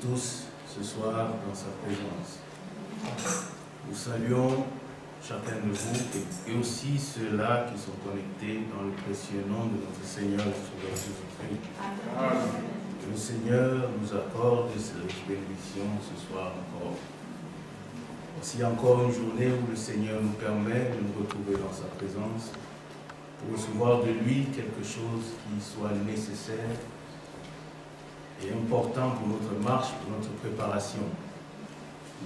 tous ce soir dans sa présence. Nous saluons chacun de vous et aussi ceux-là qui sont connectés dans le précieux nom de notre Seigneur Jésus-Christ. Que le Seigneur nous accorde cette bénédiction ce soir encore. Voici encore une journée où le Seigneur nous permet de nous retrouver dans sa présence pour recevoir de lui quelque chose qui soit nécessaire et important pour notre marche, pour notre préparation.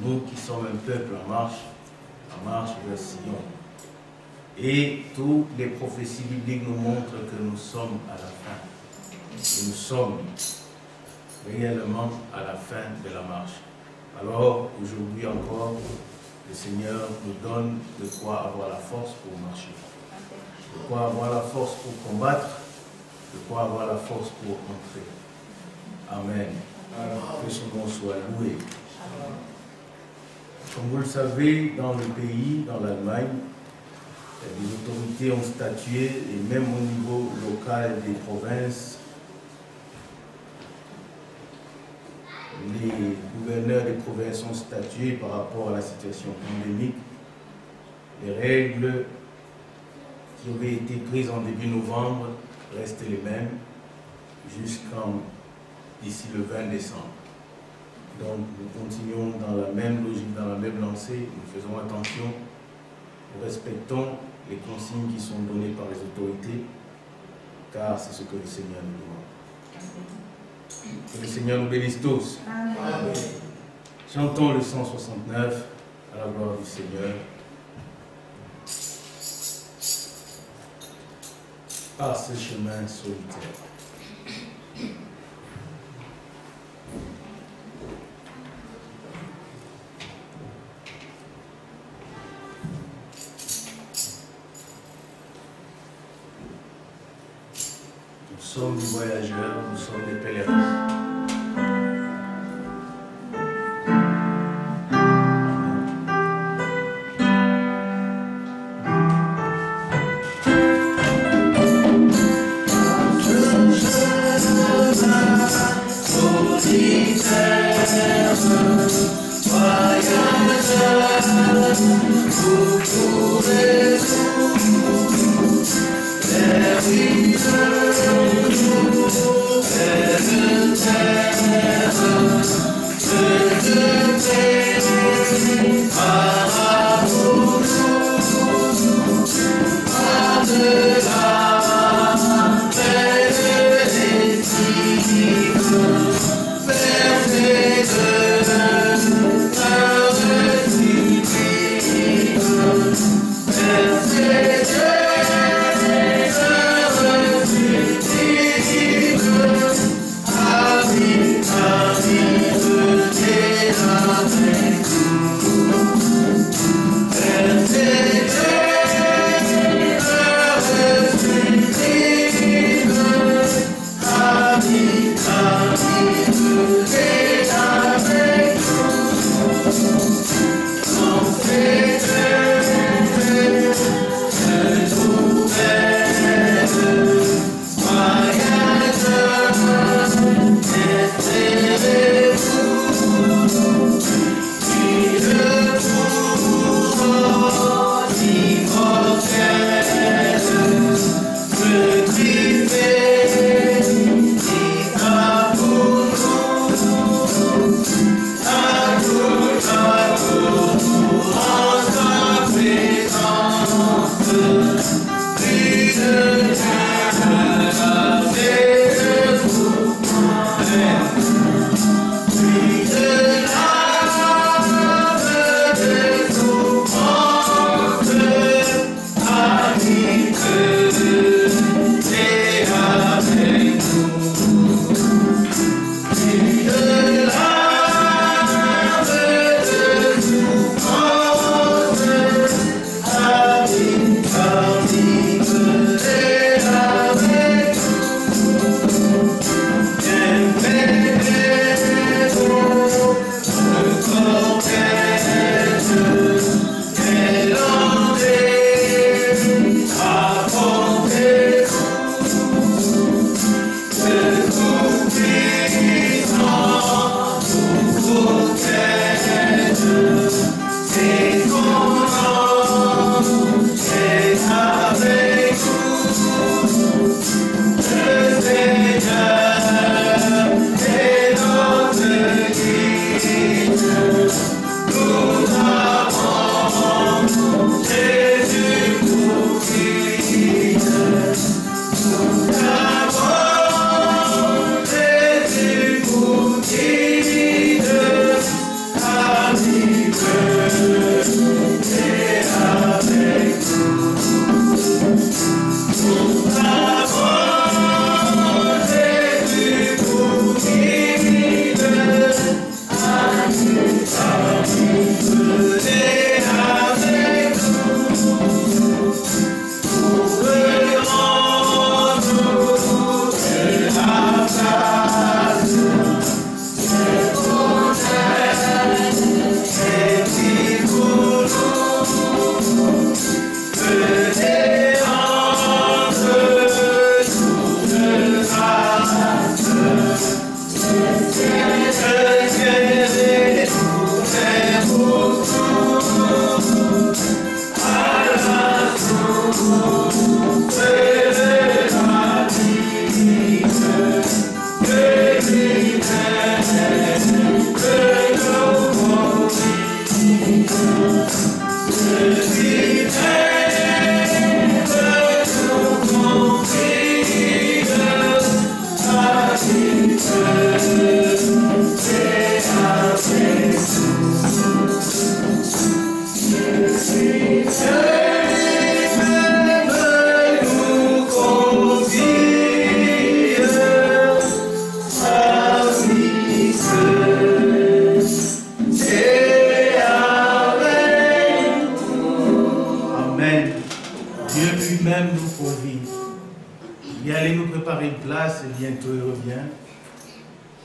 Nous qui sommes un peuple en marche vers Sion. Et toutes les prophéties bibliques nous montrent que nous sommes à la fin. Et nous sommes réellement à la fin de la marche. Alors, aujourd'hui encore, le Seigneur nous donne de quoi avoir la force pour marcher. De quoi avoir la force pour combattre, de quoi avoir la force pour entrer. Amen. Que son nom soit loué. Comme vous le savez, dans le pays, dans l'Allemagne, les autorités ont statué, et même au niveau local des provinces, les gouverneurs des provinces ont statué par rapport à la situation pandémique. Les règles qui avaient été prises en début novembre restent les mêmes d'ici le 20 décembre. Donc nous continuons dans la même logique, dans la même lancée. Nous faisons attention, nous respectons les consignes qui sont données par les autorités, car c'est ce que le Seigneur nous demande. Que le Seigneur nous bénisse tous. Amen. Chantons le 169 à la gloire du Seigneur. Par ce chemin solitaire. Nous sommes des voyageurs, nous sommes des pèlerins. There we go.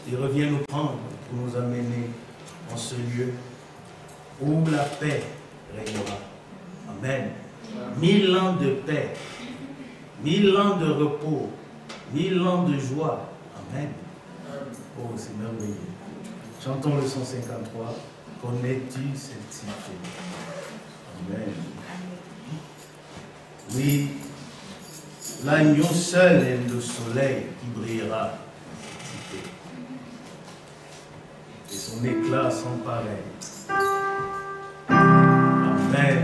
Il revient nous prendre pour nous amener en ce lieu où la paix régnera. Amen. 1000 ans de paix, 1000 ans de repos, 1000 ans de joie. Amen. Oh, c'est merveilleux. Chantons le 153. Connais-tu cette cité? Amen. Oui, l'agneau seul est le soleil qui brillera. Et son éclat sans pareil. Amen.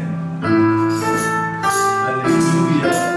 Alléluia.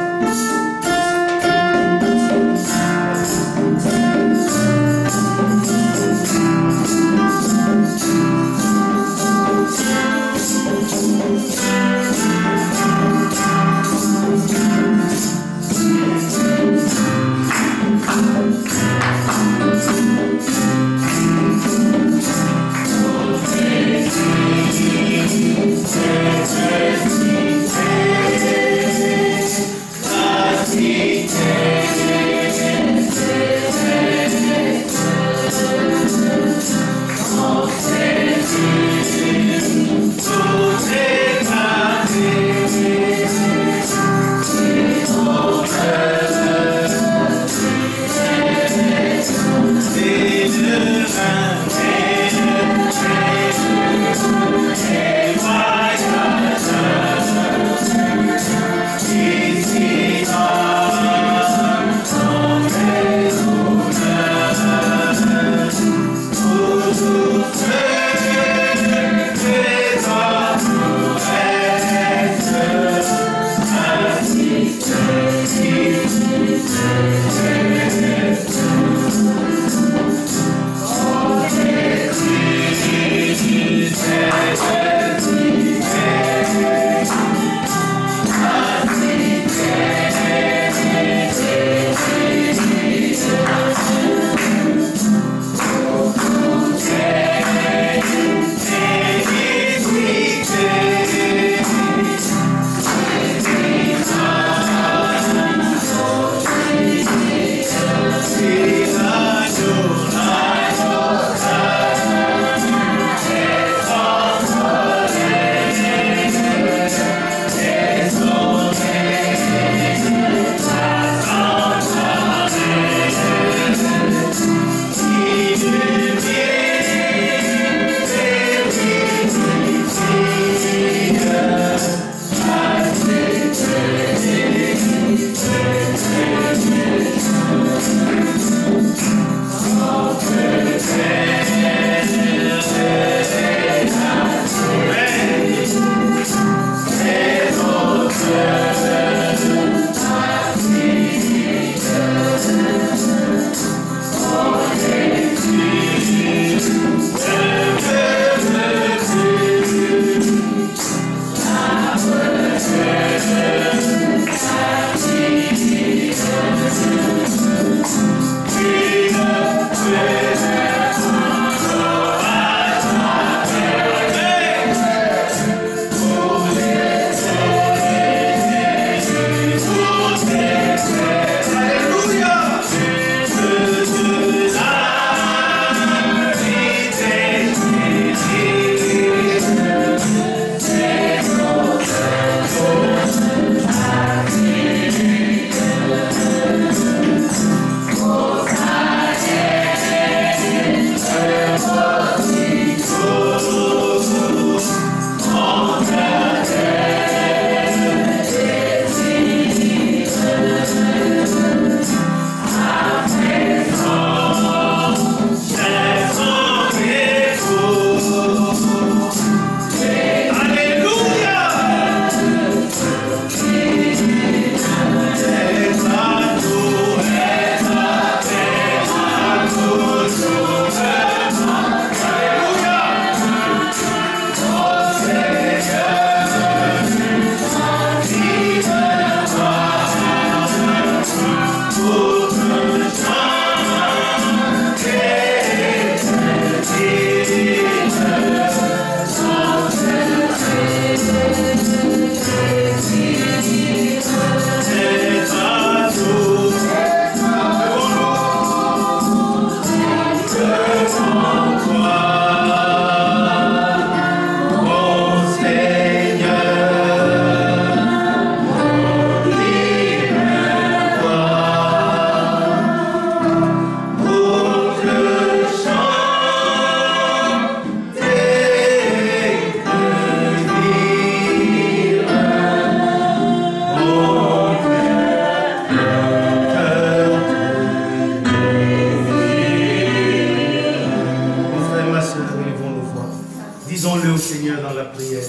Lisons-le au Seigneur dans la prière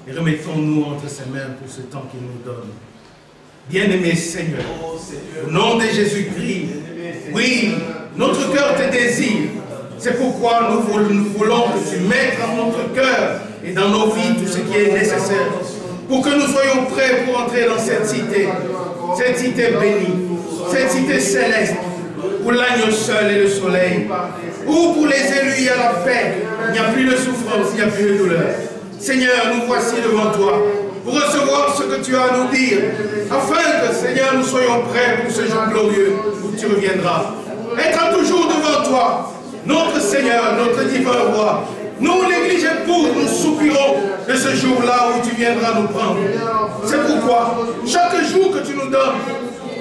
et remettons-nous entre ses mains pour ce temps qu'il nous donne. Bien-aimé Seigneur, au nom de Jésus-Christ, oui, notre cœur te désire. C'est pourquoi nous voulons que tu mettes dans notre cœur et dans nos vies tout ce qui est nécessaire pour que nous soyons prêts pour entrer dans cette cité bénie, cette cité céleste, où l'agneau seul est le soleil, où pour les élus il y a la paix, il n'y a plus de souffrance, il n'y a plus de douleur. Seigneur, nous voici devant toi pour recevoir ce que tu as à nous dire, afin que, Seigneur, nous soyons prêts pour ce jour glorieux où tu reviendras. Être toujours devant toi, notre Seigneur, notre divin roi. Nous, l'Église épouse, nous soupirons de ce jour-là où tu viendras nous prendre. C'est pourquoi, chaque jour que tu nous donnes,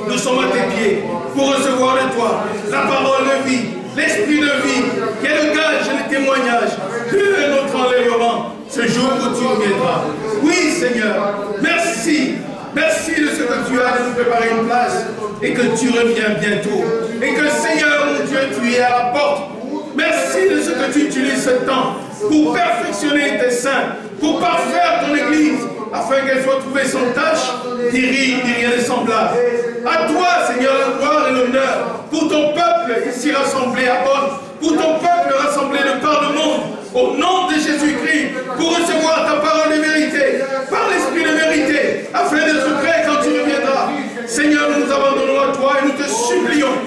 nous sommes à tes pieds pour recevoir de toi la parole de vie, l'esprit de vie, qui est le gage et le témoignage de notre enlèvement, ce jour où tu reviendras. Oui, Seigneur, merci. Merci de ce que tu as de nous préparer une place et que tu reviens bientôt. Et que, Seigneur, mon Dieu, tu es à la porte. Merci de ce que tu utilises ce temps pour perfectionner tes saints, pour parfaire ton Église, afin qu'elle soit trouvée sans tâche, ni rien de semblable. À toi, Seigneur, la gloire et l'honneur, pour ton peuple ici rassemblé à Bonn, pour ton peuple rassemblé de par le monde, au nom de Jésus-Christ, pour recevoir ta parole de vérité, par l'esprit de vérité, afin d'être prêt quand tu reviendras. Seigneur, nous nous abandonnons à toi et nous te supplions,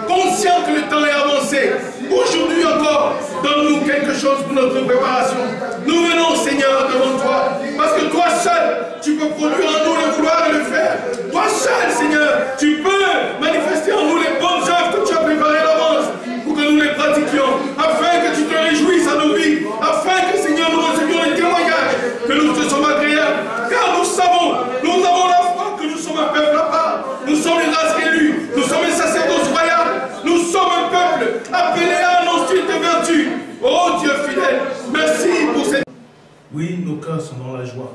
conscients que le temps est avancé. Aujourd'hui encore, donne-nous quelque chose pour notre préparation. Nous venons, Seigneur, devant toi, parce que toi seul, tu peux produire en nous le vouloir et le faire. Toi seul, Seigneur, tu peux manifester en nous les bonnes œuvres que tu as préparées d'avance, pour que nous les pratiquions, afin que tu te réjouisses à nos vies, afin que, Seigneur, nous recevions les témoignages que nous te sommes agréables. Car nous savons, nous avons la foi que nous sommes un peuple à part, nous sommes une race élue, nous sommes un sacerdoce royal, nous sommes un peuple appelé à annoncer tes vertus. Oh Dieu fidèle, merci pour cette... Oui, nos cœurs sont dans la joie,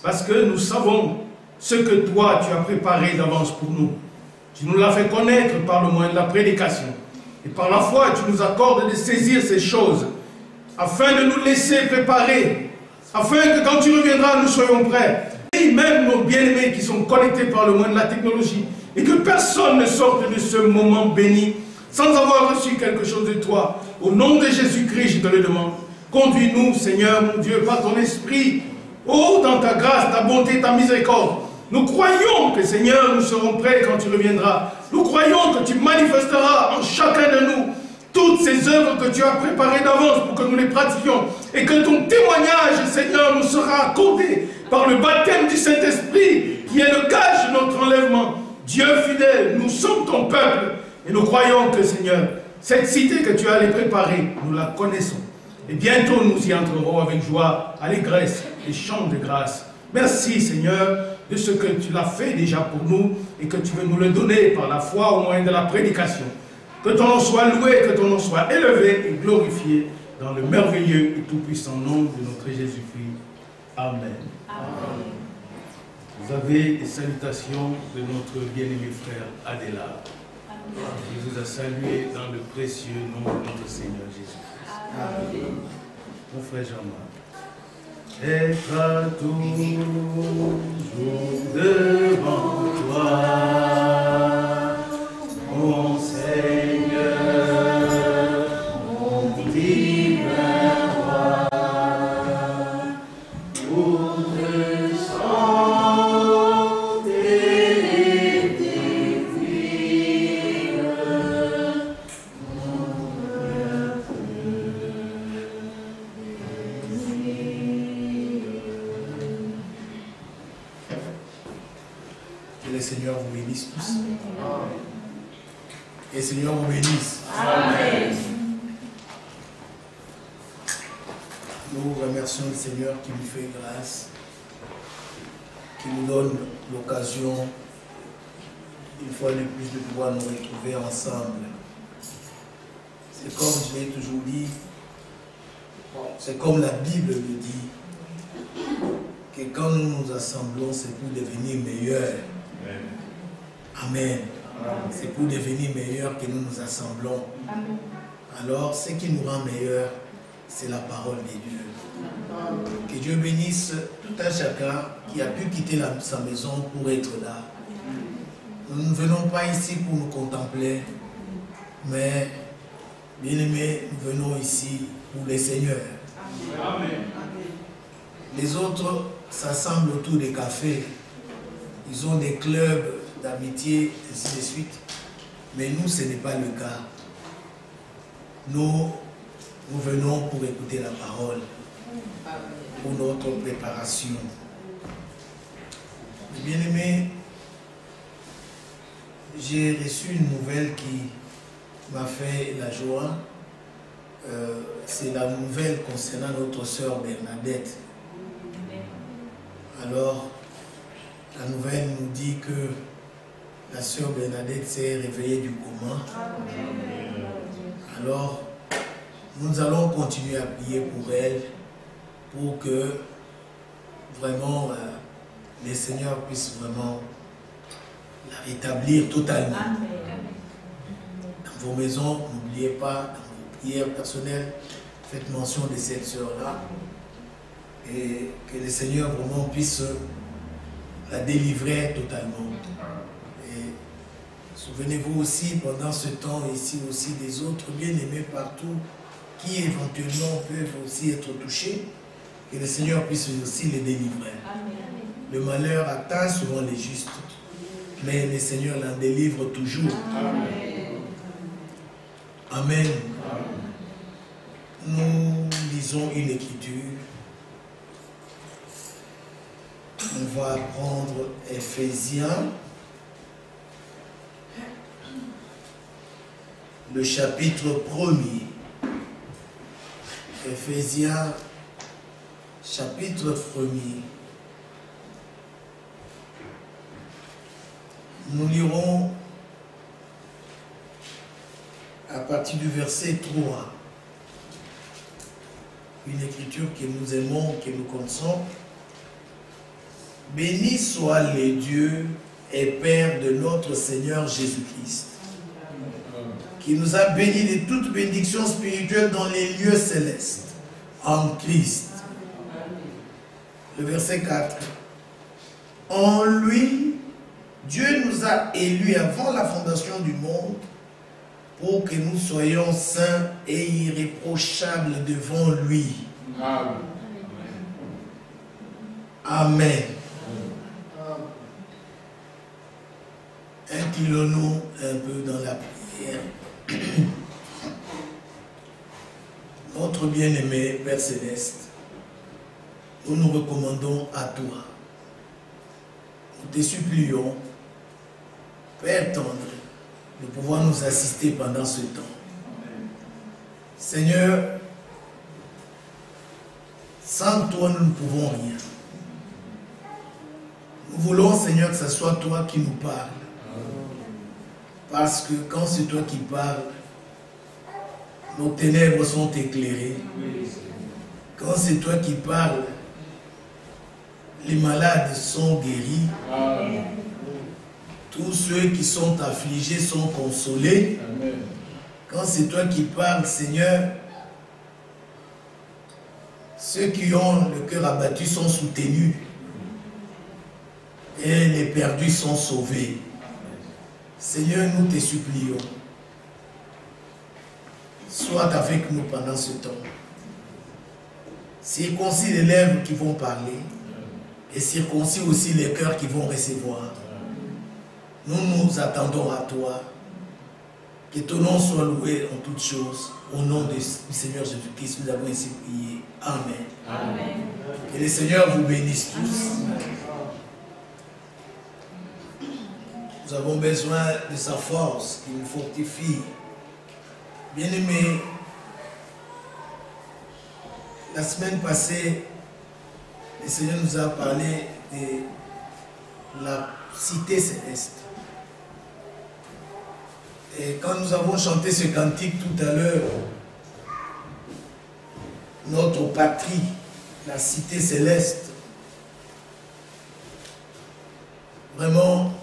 parce que nous savons ce que toi tu as préparé d'avance pour nous. Tu nous l'as fait connaître par le moyen de la prédication. Et par la foi, tu nous accordes de saisir ces choses, afin de nous laisser préparer, afin que quand tu reviendras, nous soyons prêts. Et même nos bien-aimés qui sont connectés par le moyen de la technologie, et que personne ne sorte de ce moment béni sans avoir reçu quelque chose de toi. Au nom de Jésus-Christ, je te le demande. Conduis-nous, Seigneur, mon Dieu, par ton esprit. Oh, dans ta grâce, ta bonté, ta miséricorde. Nous croyons que, Seigneur, nous serons prêts quand tu reviendras. Nous croyons que tu manifesteras en chacun de nous toutes ces œuvres que tu as préparées d'avance pour que nous les pratiquions. Et que ton témoignage, Seigneur, nous sera accordé par le baptême du Saint-Esprit, qui est le gage de notre enlèvement. Dieu fidèle, nous sommes ton peuple. Et nous croyons que, Seigneur, cette cité que tu as allé préparer, nous la connaissons. Et bientôt, nous y entrerons avec joie, allégresse et chant de grâce. Merci, Seigneur, de ce que tu l'as fait déjà pour nous et que tu veux nous le donner par la foi au moyen de la prédication. Que ton nom soit loué, que ton nom soit élevé et glorifié dans le merveilleux et tout-puissant nom de notre Jésus-Christ. Amen. Amen. Vous avez des salutations de notre bien-aimé frère Adela. Il vous a salué dans le précieux nom de notre Seigneur Jésus-Christ. Mon frère Jean-Marc. Être toujours devant toi, mon Seigneur, mon divin roi, pour te chanter tes filles, que le Seigneur vous bénisse tous. Amen. Et le Seigneur vous bénisse. Amen. Nous remercions le Seigneur qui nous fait grâce, qui nous donne l'occasion, une fois de plus, de pouvoir nous retrouver ensemble. C'est comme je l'ai toujours dit, c'est comme la Bible le dit, que quand nous nous assemblons, c'est pour devenir meilleurs. Amen. C'est pour devenir meilleurs que nous nous assemblons. Amen. Alors, ce qui nous rend meilleurs, c'est la parole de Dieu. Que Dieu bénisse tout un chacun qui a pu quitter sa maison pour être là. Nous ne venons pas ici pour nous contempler, mais, bien-aimés, nous venons ici pour le Seigneur. Amen. Les autres s'assemblent autour des cafés. Ils ont des clubs d'amitié, ainsi de suite. Mais nous, ce n'est pas le cas. Nous venons pour écouter la parole, pour notre préparation. Bien-aimés, j'ai reçu une nouvelle qui m'a fait la joie. C'est la nouvelle concernant notre sœur Bernadette. Alors, la nouvelle nous dit que la sœur Bernadette s'est réveillée du coma. Alors, nous allons continuer à prier pour elle, pour que vraiment le Seigneur puisse vraiment la rétablir totalement. Dans vos maisons, n'oubliez pas, dans vos prières personnelles, faites mention de cette sœur-là. Et que le Seigneur vraiment puisse la délivrer totalement. Et souvenez-vous aussi, pendant ce temps, ici aussi, des autres bien-aimés partout, qui éventuellement peuvent aussi être touchés, que le Seigneur puisse aussi les délivrer. Le malheur atteint souvent les justes, mais le Seigneur l'en délivre toujours. Amen. Nous lisons une écriture. On va prendre Éphésiens, le chapitre 1er. Éphésiens, chapitre 1er. Nous lirons à partir du verset 3. Une écriture que nous aimons, que nous connaissons. Béni soit le Dieu et Père de notre Seigneur Jésus-Christ, qui nous a bénis de toute bénédiction spirituelle dans les lieux célestes, en Christ. Le verset 4. En lui, Dieu nous a élus avant la fondation du monde pour que nous soyons saints et irréprochables devant lui. Amen. Inclinons-nous un peu dans la prière. Notre bien-aimé Père Céleste, nous nous recommandons à toi. Nous te supplions, Père tendre, de pouvoir nous assister pendant ce temps. Seigneur, sans toi nous ne pouvons rien. Nous voulons, Seigneur, que ce soit toi qui nous parles. Parce que quand c'est toi qui parles, nos ténèbres sont éclairées. Quand c'est toi qui parles, les malades sont guéris. Tous ceux qui sont affligés sont consolés. Quand c'est toi qui parles, Seigneur, ceux qui ont le cœur abattu sont soutenus. Et les perdus sont sauvés. Seigneur, nous te supplions. Sois avec nous pendant ce temps. Circoncis les lèvres qui vont parler et circoncis aussi les cœurs qui vont recevoir. Nous nous attendons à toi. Que ton nom soit loué en toutes choses. Au nom du Seigneur Jésus-Christ, nous avons ainsi prié. Amen. Amen. Que le Seigneur vous bénisse tous. Nous avons besoin de sa force qui nous fortifie. Bien-aimés, la semaine passée, le Seigneur nous a parlé de la cité céleste. Et quand nous avons chanté ce cantique tout à l'heure, notre patrie, la cité céleste, vraiment,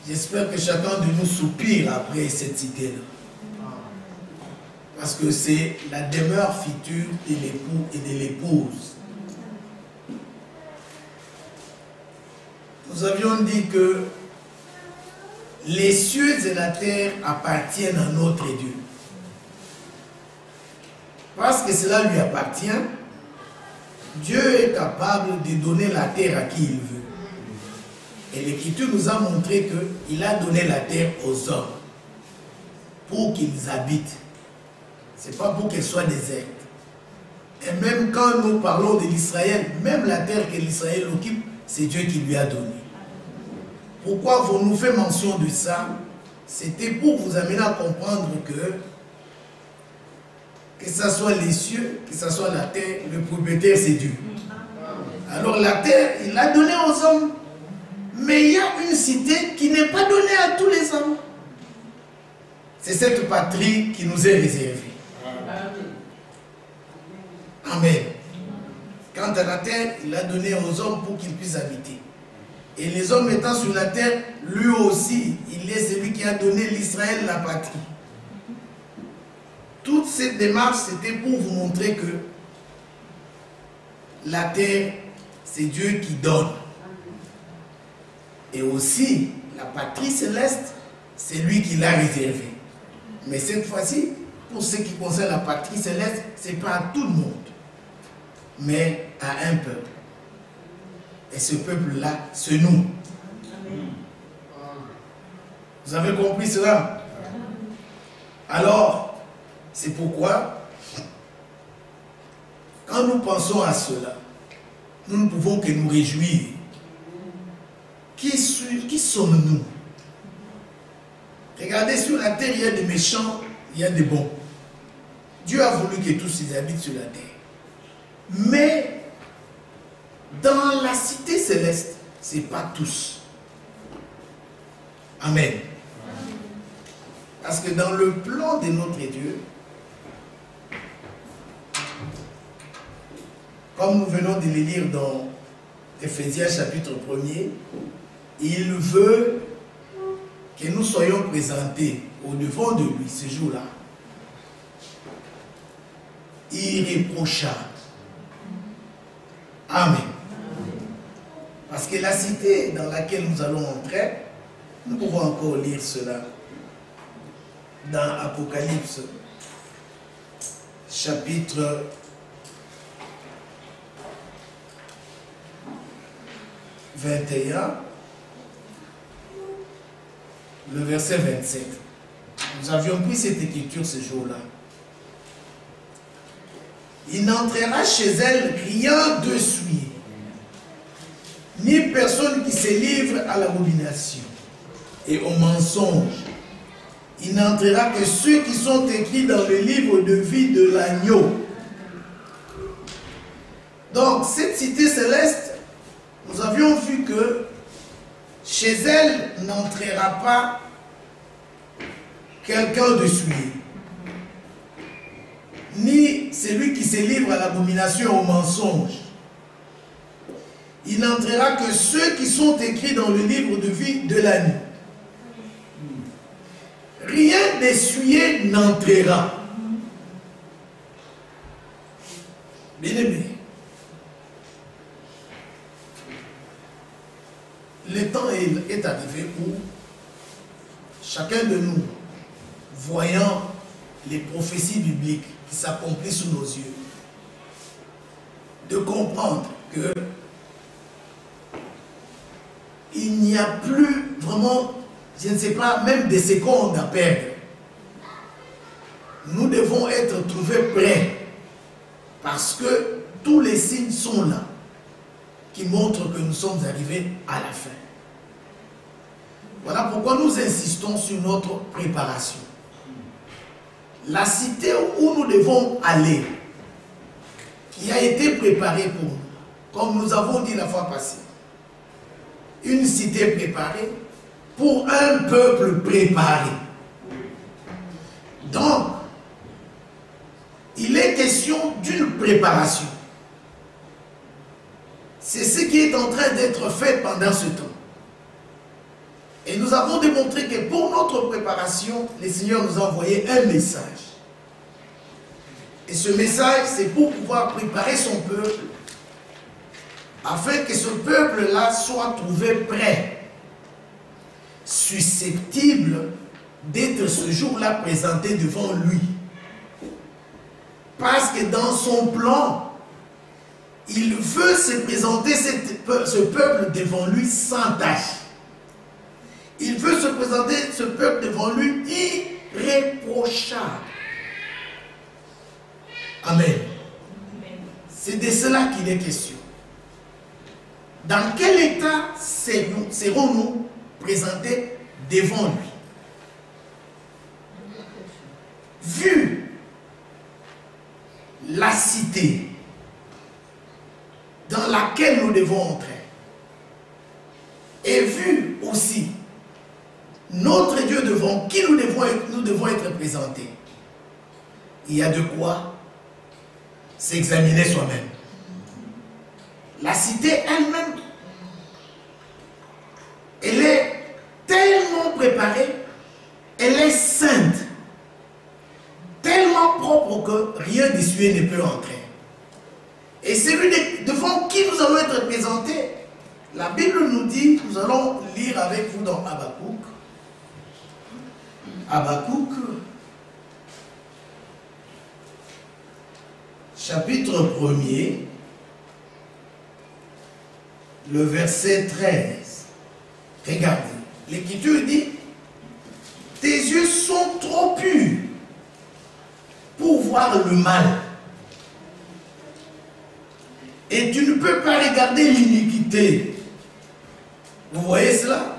j'espère que chacun de nous soupire après cette cité-là. Parce que c'est la demeure future de l'époux et de l'épouse. Nous avions dit que les cieux et la terre appartiennent à notre Dieu. Parce que cela lui appartient, Dieu est capable de donner la terre à qui il veut. Et l'Écriture nous a montré qu'il a donné la terre aux hommes pour qu'ils habitent. Ce n'est pas pour qu'elle soit déserte. Et même quand nous parlons de l'Israël, même la terre que l'Israël occupe, c'est Dieu qui lui a donné. Pourquoi vous nous faites mention de ça? C'était pour vous amener à comprendre que ce soit les cieux, que ce soit la terre, le propriétaire c'est Dieu. Alors la terre, il l'a donnée aux hommes. Mais il y a une cité qui n'est pas donnée à tous les hommes. C'est cette patrie qui nous est réservée. Amen. Quant à la terre, il l'a donnée aux hommes pour qu'ils puissent habiter. Et les hommes étant sur la terre, lui aussi, il est celui qui a donné l'Israël la patrie. Toute cette démarche, c'était pour vous montrer que la terre, c'est Dieu qui donne. Et aussi, la patrie céleste, c'est lui qui l'a réservée. Mais cette fois-ci, pour ce qui concerne la patrie céleste, ce n'est pas à tout le monde, mais à un peuple. Et ce peuple-là, c'est nous. Vous avez compris cela? Alors, c'est pourquoi, quand nous pensons à cela, nous ne pouvons que nous réjouir. Qui sommes-nous? Regardez, sur la terre, il y a des méchants, il y a des bons. Dieu a voulu que tous ils habitent sur la terre. Mais, dans la cité céleste, ce n'est pas tous. Amen. Parce que dans le plan de notre Dieu, comme nous venons de le lire dans Éphésiens chapitre 1er, il veut que nous soyons présentés au-devant de lui ce jour-là, irréprochables. Amen. Parce que la cité dans laquelle nous allons entrer, nous pouvons encore lire cela dans Apocalypse, chapitre 21, le verset 27. Nous avions pris cette écriture ce jour-là. Il n'entrera chez elle rien de souillé, ni personne qui se livre à l'abomination et au mensonge. Il n'entrera que ceux qui sont écrits dans le livre de vie de l'agneau. Donc, cette cité céleste, nous avions vu que chez elle n'entrera pas quelqu'un de souillé, ni celui qui se livre à l'abomination et au mensonge. Il n'entrera que ceux qui sont écrits dans le livre de vie de l'agneau. Rien d'essuyé n'entrera. Bien-aimé, le temps est arrivé où chacun de nous, voyant les prophéties bibliques qui s'accomplissent sous nos yeux, de comprendre que il n'y a plus vraiment, je ne sais pas, même des secondes à perdre. Nous devons être trouvés prêts parce que tous les signes sont là qui montrent que nous sommes arrivés à la fin. Voilà pourquoi nous insistons sur notre préparation. La cité où nous devons aller, qui a été préparée pour nous, comme nous avons dit la fois passée, une cité préparée pour un peuple préparé. Donc, il est question d'une préparation. C'est ce qui est en train d'être fait pendant ce temps. Et nous avons démontré que pour notre préparation, le Seigneur nous a envoyé un message. Et ce message, c'est pour pouvoir préparer son peuple, afin que ce peuple-là soit trouvé prêt, susceptible d'être ce jour-là présenté devant lui. Parce que dans son plan, il veut se présenter ce peuple devant lui sans tâche. Il veut se présenter ce peuple devant lui irréprochable. Amen. C'est de cela qu'il est question. Dans quel état serons-nous présentés devant lui? Vu la cité dans laquelle nous devons entrer, et vu aussi notre Dieu devant qui nous devons être présentés, il y a de quoi s'examiner soi-même. La cité elle-même, elle est tellement préparée, elle est sainte, tellement propre que rien d'essuie ne peut entrer. Et celui devant qui nous allons être présentés, la Bible nous dit, nous allons lire avec vous dans Habakkuk. Habakkuk, chapitre 1er, le verset 13. Regardez, l'Écriture dit, tes yeux sont trop purs pour voir le mal. Et tu ne peux pas regarder l'iniquité. Vous voyez cela?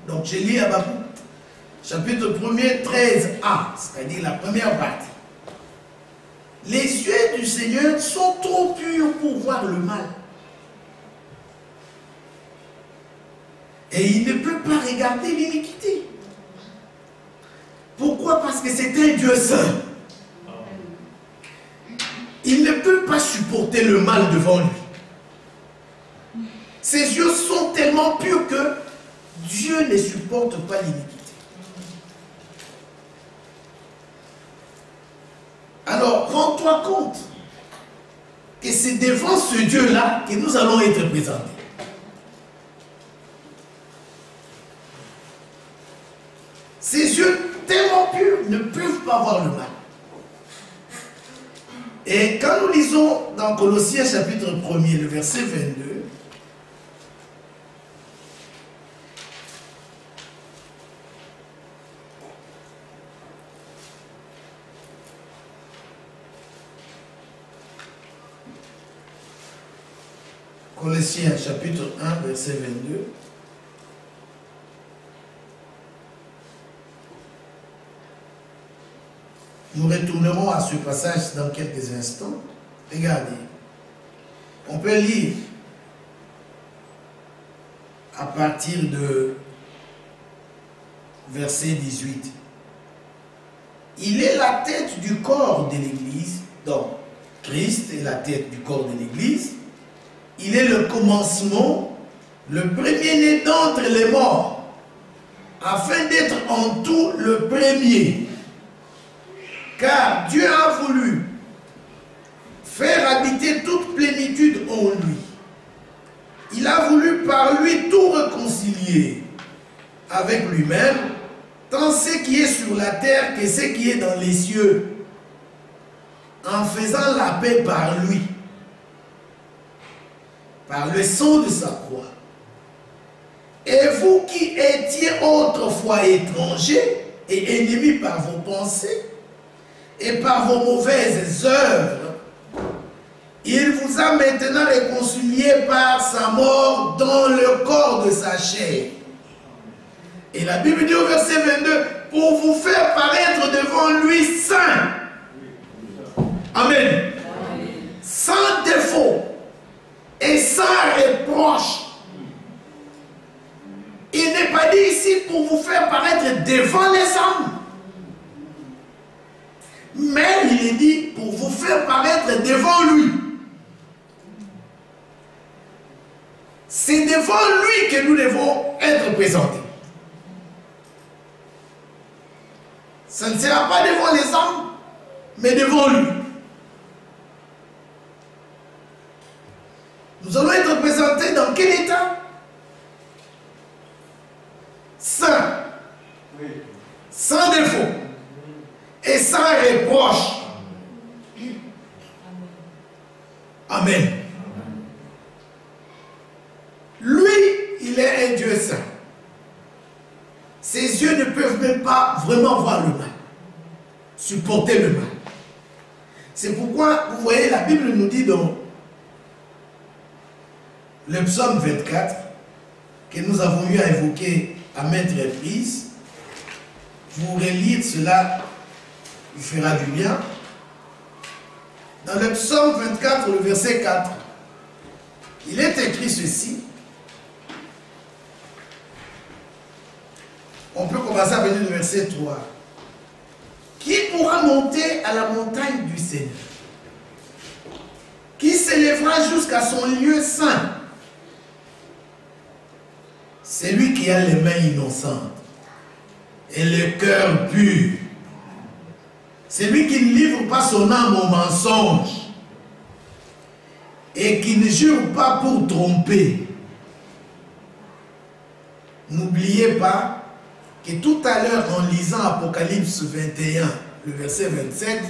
Donc je lis Habakkuk, chapitre 1er, 13a, c'est-à-dire la première partie. Les yeux du Seigneur sont trop purs pour voir le mal. Et il ne peut pas regarder l'iniquité. Pourquoi? Parce que c'est un Dieu saint. Il ne peut pas supporter le mal devant lui. Ses yeux sont tellement purs que Dieu ne supporte pas l'iniquité. Alors, rends-toi compte que c'est devant ce Dieu-là que nous allons être présentés. Ses yeux tellement purs ne peuvent pas voir le mal. Et quand nous lisons dans Colossiens chapitre 1er, le verset 22, Colossiens chapitre 1, verset 22, nous retournerons à ce passage dans quelques instants. Regardez, on peut lire à partir de verset 18. Il est la tête du corps de l'Église, donc Christ est la tête du corps de l'Église. Il est le commencement, le premier-né d'entre les morts, afin d'être en tout le premier. Car Dieu a voulu faire habiter toute plénitude en lui. Il a voulu par lui tout réconcilier avec lui-même, tant ce qui est sur la terre que ce qui est dans les cieux, en faisant la paix par lui, par le sang de sa croix. Et vous qui étiez autrefois étrangers et ennemis par vos pensées, et par vos mauvaises œuvres, il vous a maintenant réconcilié par sa mort dans le corps de sa chair. Et la Bible dit au verset 22, pour vous faire paraître devant lui saint. Amen. Sans défaut et sans reproche. Il n'est pas dit ici pour vous faire paraître devant les hommes. Mais il est dit pour vous faire paraître devant lui. C'est devant lui que nous devons être présentés. Ce ne sera pas devant les hommes, mais devant lui. Nous allons être présentés dans quel état? Saint, sans défaut et sans reproche. Amen. Lui, il est un Dieu saint. Ses yeux ne peuvent même pas vraiment voir le mal, supporter le mal. C'est pourquoi, vous voyez, la Bible nous dit dans le psaume 24, que nous avons eu à évoquer à maintes reprises. Vous relire cela, il fera du bien. Dans le psaume 24, le verset 4, il est écrit ceci. On peut commencer à venir du verset 3. Qui pourra monter à la montagne du Seigneur? Qui s'élèvera jusqu'à son lieu saint? C'est lui qui a les mains innocentes et le cœur pur. C'est lui qui ne livre pas son âme au mensonge et qui ne jure pas pour tromper. N'oubliez pas que tout à l'heure, en lisant Apocalypse 21, le verset 27,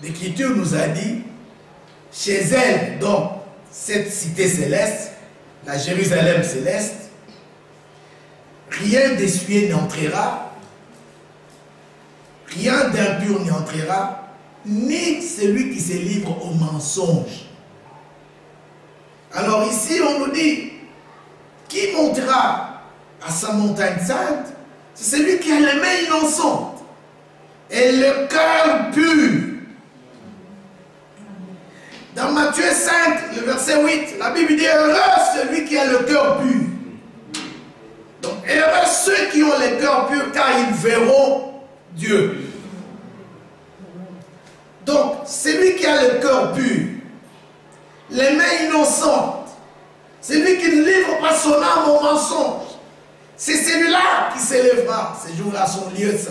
l'Écriture nous a dit, chez elle, donc, cette cité céleste, la Jérusalem céleste, rien d'essuie n'entrera, rien d'impur n'entrera, ni celui qui se livre au mensonge. Alors ici, on nous dit, qui montera à sa montagne sainte? C'est celui qui a les mains innocentes et le cœur pur. Dans Matthieu 5, le verset 8, la Bible dit, heureux celui qui a le cœur pur. Donc, heureux ceux qui ont le cœur pur, car ils verront Dieu. Donc, celui qui a le cœur pur, les mains innocentes, celui qui ne livre pas son âme au mensonge, c'est celui-là qui s'élèvera ce jour-là à son lieu saint.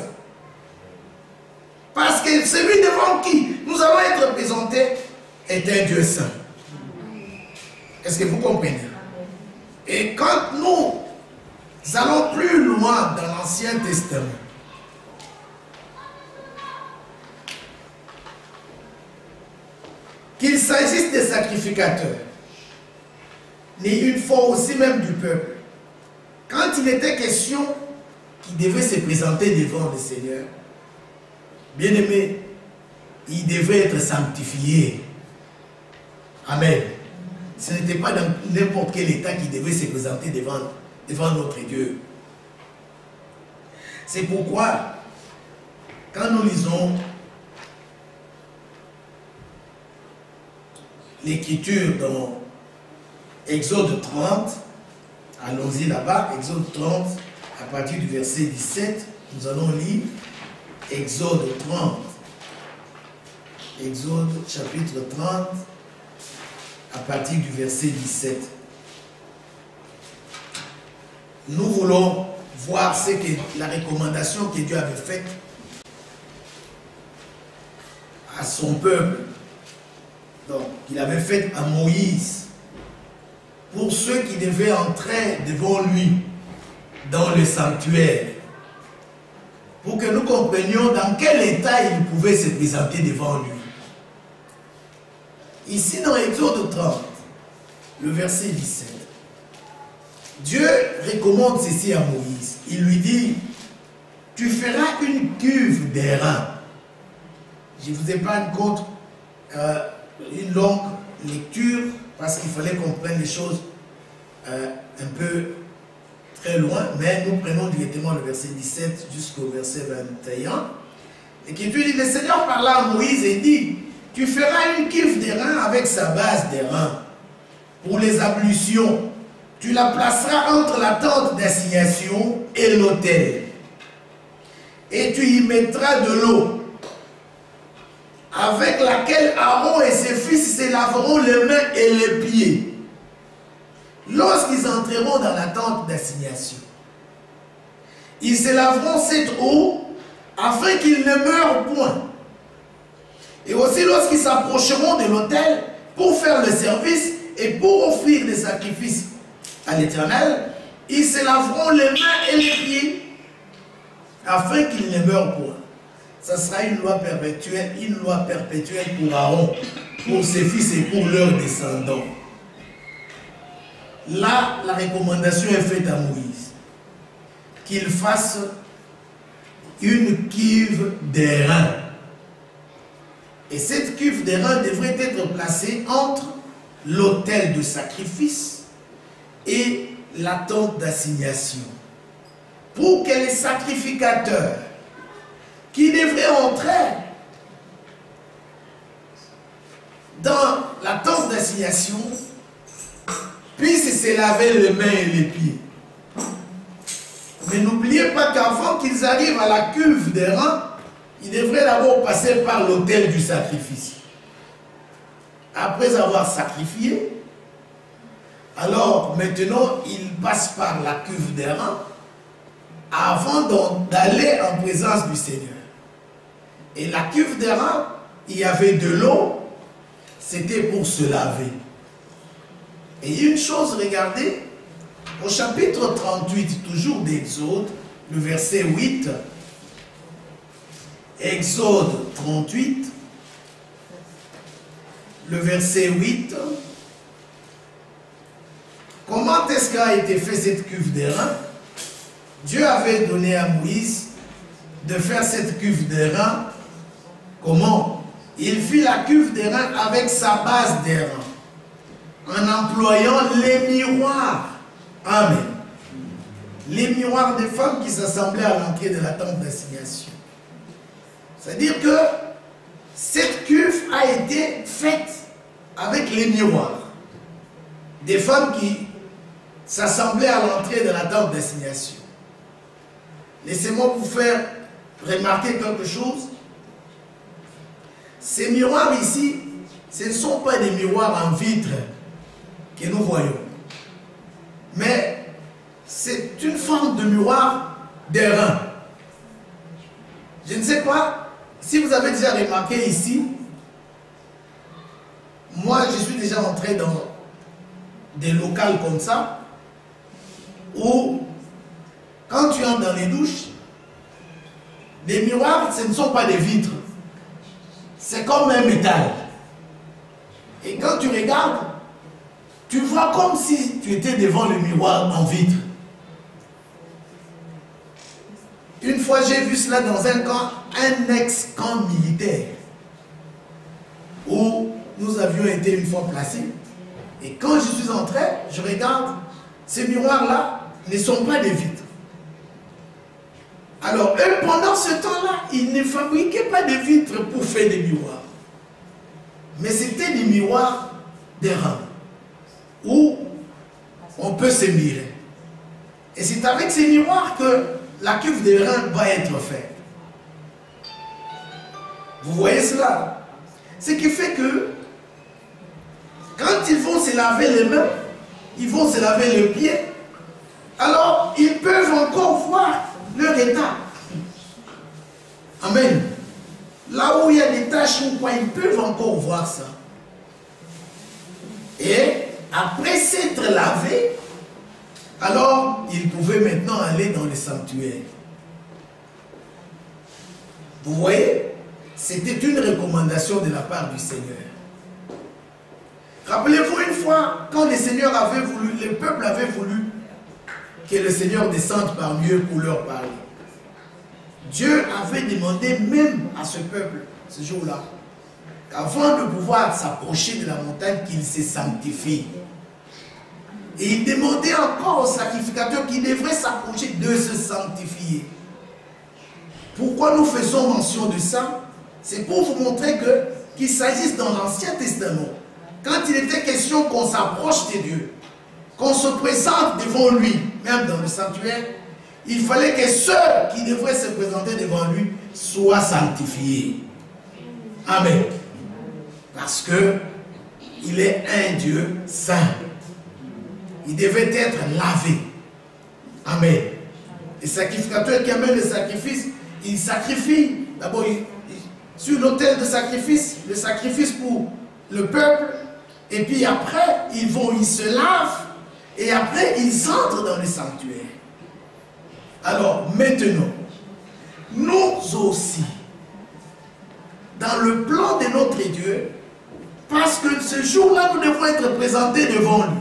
Parce que celui devant qui nous allons être présentés est un Dieu saint. Est-ce que vous comprenez? Et quand nous allons plus loin dans l'Ancien Testament, qu'il s'agisse des sacrificateurs, ni une fois aussi même du peuple, quand il était question qu'ils devaient se présenter devant le Seigneur, bien aimé, ils devaient être sanctifiés. Amen. Ce n'était pas dans n'importe quel état qu'ils devaient se présenter devant notre Dieu. C'est pourquoi, quand nous lisons l'Écriture dans Exode 30, allons-y là-bas, Exode 30, à partir du verset 17, nous allons lire Exode 30. Exode chapitre 30, à partir du verset 17. Nous voulons voir ce que la recommandation que Dieu avait faite à son peuple. Donc, il avait faite à Moïse pour ceux qui devaient entrer devant lui dans le sanctuaire, pour que nous comprenions dans quel état il pouvait se présenter devant lui. Ici dans Exode 30, le verset 17, Dieu recommande ceci à Moïse. Il lui dit, tu feras une cuve d'airain. Je vous épargne contre une longue lecture parce qu'il fallait qu'on prenne les choses un peu très loin, mais nous prenons directement le verset 17 jusqu'au verset 21. L'Écriture dit, le Seigneur parla à Moïse et dit, tu feras une cuve d'airain avec sa base d'airain pour les ablutions. Tu la placeras entre la tente d'assignation et l'autel. Et tu y mettras de l'eau, avec laquelle Aaron et ses fils se laveront les mains et les pieds lorsqu'ils entreront dans la tente d'assignation. Ils se laveront cette eau afin qu'ils ne meurent point. Et aussi lorsqu'ils s'approcheront de l'autel pour faire le service et pour offrir des sacrifices à l'Éternel, ils se laveront les mains et les pieds afin qu'ils ne meurent point. Ça sera une loi perpétuelle pour Aaron, pour ses fils et pour leurs descendants. Là, la recommandation est faite à Moïse qu'il fasse une cuve d'airain. Et cette cuve d'airain devrait être placée entre l'autel de sacrifice et la tente d'assignation, pour que les sacrificateurs qui devraient entrer dans la tente d'assignation puissent se laver les mains et les pieds. Mais n'oubliez pas qu'avant qu'ils arrivent à la cuve d'airain, ils devraient d'abord passer par l'autel du sacrifice. Après avoir sacrifié, alors maintenant ils passent par la cuve d'airain avant d'aller en présence du Seigneur. Et la cuve d'airain, il y avait de l'eau, c'était pour se laver. Et une chose, regardez, au chapitre 38, toujours d'Exode, le verset 8, Exode 38, le verset 8, comment est-ce qu'a été fait cette cuve d'airain? Dieu avait donné à Moïse de faire cette cuve d'airain. Comment? Il fit la cuve d'airain avec sa base d'airain, en employant les miroirs. Amen. Les miroirs des femmes qui s'assemblaient à l'entrée de la tente d'assignation. C'est-à-dire que cette cuve a été faite avec les miroirs des femmes qui s'assemblaient à l'entrée de la tente d'assignation. Laissez-moi vous faire remarquer quelque chose. Ces miroirs ici, ce ne sont pas des miroirs en vitre que nous voyons. Mais c'est une forme de miroir d'airain. Je ne sais pas si vous avez déjà remarqué ici. Moi, je suis déjà entré dans des locaux comme ça, où quand tu entres dans les douches, les miroirs, ce ne sont pas des vitres. C'est comme un métal. Et quand tu regardes, tu vois comme si tu étais devant le miroir en vitre. Une fois, j'ai vu cela dans un camp, un ex-camp militaire, où nous avions été une fois placés. Et quand je suis entré, je regarde, ces miroirs-là ne sont pas des vitres. Alors, eux, pendant ce temps-là, ils ne fabriquaient pas de vitres pour faire des miroirs. Mais c'était des miroirs d'airain, où on peut se mirer. Et c'est avec ces miroirs que la cuve d'airain va être faite. Vous voyez cela? Ce qui fait que, quand ils vont se laver les mains, ils vont se laver les pieds, alors ils peuvent encore voir leur état. Amen. Là où il y a des taches ou quoi, ils peuvent encore voir ça. Et après s'être lavés, alors ils pouvaient maintenant aller dans le sanctuaire. Vous voyez, c'était une recommandation de la part du Seigneur. Rappelez-vous une fois, quand le Seigneur avait voulu, le peuple avait voulu que le Seigneur descende parmi eux pour leur parler. Dieu avait demandé même à ce peuple, ce jour-là, avant de pouvoir s'approcher de la montagne, qu'il se sanctifie. Et il demandait encore aux sacrificateurs qui devraient s'approcher de se sanctifier. Pourquoi nous faisons mention de ça? C'est pour vous montrer qu'il s'agisse dans l'Ancien Testament. Quand il était question qu'on s'approche de Dieu, qu'on se présente devant lui, même dans le sanctuaire, il fallait que ceux qui devraient se présenter devant lui soient sanctifiés. Amen. Parce que il est un Dieu saint. Il devait être lavé. Amen. Les sacrificateurs qui amènent le sacrifice, ils sacrifient. D'abord, sur l'autel de sacrifice, le sacrifice pour le peuple, et puis après, ils se lavent, et après, ils entrent dans le sanctuaire. Alors, maintenant, nous aussi, dans le plan de notre Dieu, parce que ce jour-là, nous devons être présentés devant lui.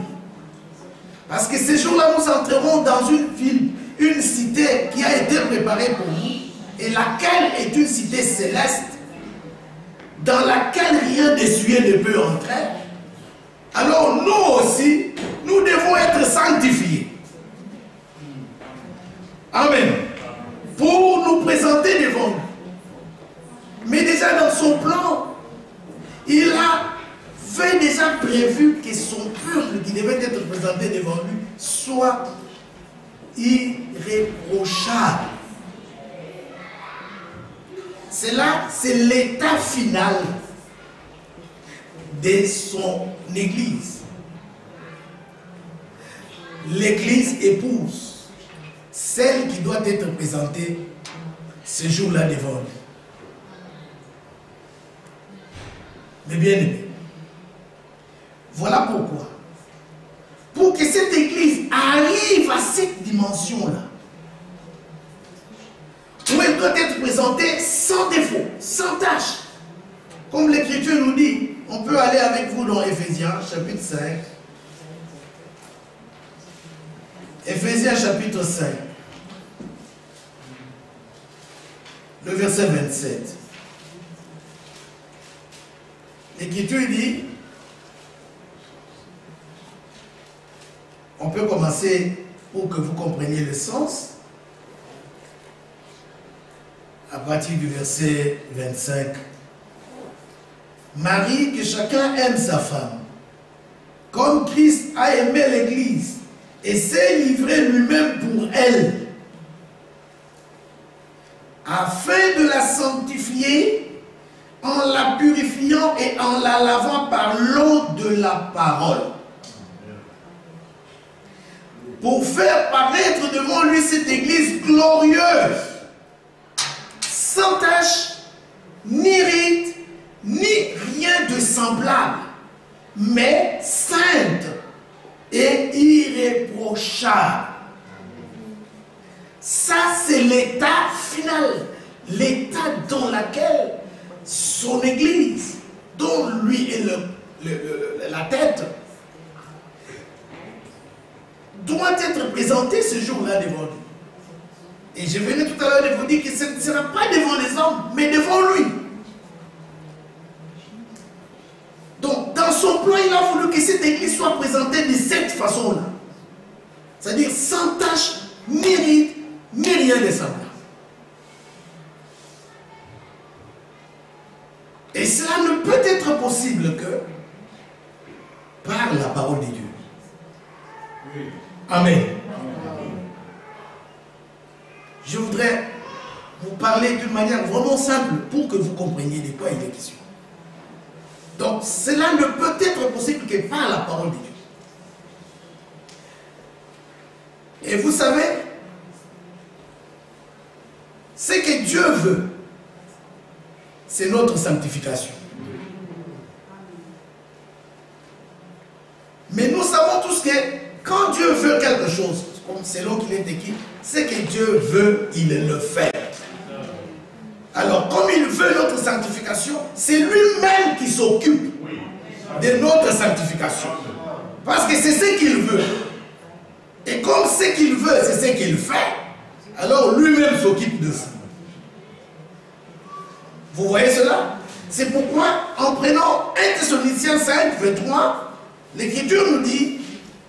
Parce que ce jour-là, nous entrerons dans une ville, une cité qui a été préparée pour nous, et laquelle est une cité céleste, dans laquelle rien d'essuyer ne peut entrer. Alors nous aussi, nous devons être sanctifiés. Amen. Pour nous présenter devant lui. Mais déjà dans son plan, il avait déjà prévu que son peuple qui devait être présenté devant lui soit irréprochable. Cela, c'est l'état final de son église. L'église épouse celle qui doit être présentée ce jour-là devant lui. Mais bien aimé, voilà pourquoi. Pour que cette église arrive à cette dimension-là, où elle doit être présentée sans défaut, sans tâche. Comme l'Écriture nous dit, on peut aller avec vous dans Éphésiens chapitre 5. Éphésiens chapitre 5. Le verset 27. L'Écriture dit, on peut commencer pour que vous compreniez le sens. À partir du verset 25. Marie, que chacun aime sa femme, comme Christ a aimé l'Église et s'est livré lui-même pour elle, afin de la sanctifier en la purifiant et en la lavant par l'eau de la parole, pour faire paraître devant lui cette Église glorieuse, sans tache, ni ride, ni rien de semblable, mais sainte et irréprochable. Ça, c'est l'état final, l'état dans lequel son Église, dont lui est la tête, doit être présentée ce jour-là devant lui. Et je venais tout à l'heure de vous dire que ce ne sera pas devant les hommes, mais devant lui. Donc, dans son plan, il a voulu que cette église soit présentée de cette façon-là. C'est-à-dire sans tache, ni ride, ni rien de semblable. Et cela ne peut être possible que par la parole de Dieu. Amen. Je voudrais vous parler d'une manière vraiment simple pour que vous compreniez de quoi il est question. Donc, cela ne peut être possible que par la parole de Dieu. Et vous savez, ce que Dieu veut, c'est notre sanctification. Mais nous savons tous que quand Dieu veut quelque chose, comme selon qu'il est écrit, ce que Dieu veut, il le fait. Alors, comme il veut notre sanctification, c'est lui-même qui s'occupe de notre sanctification. Parce que c'est ce qu'il veut. Et comme ce qu'il veut, c'est ce qu'il fait, alors lui-même s'occupe de ça. Vous voyez cela? C'est pourquoi, en prenant 1 Thessaloniciens 5, 23, l'Écriture nous dit,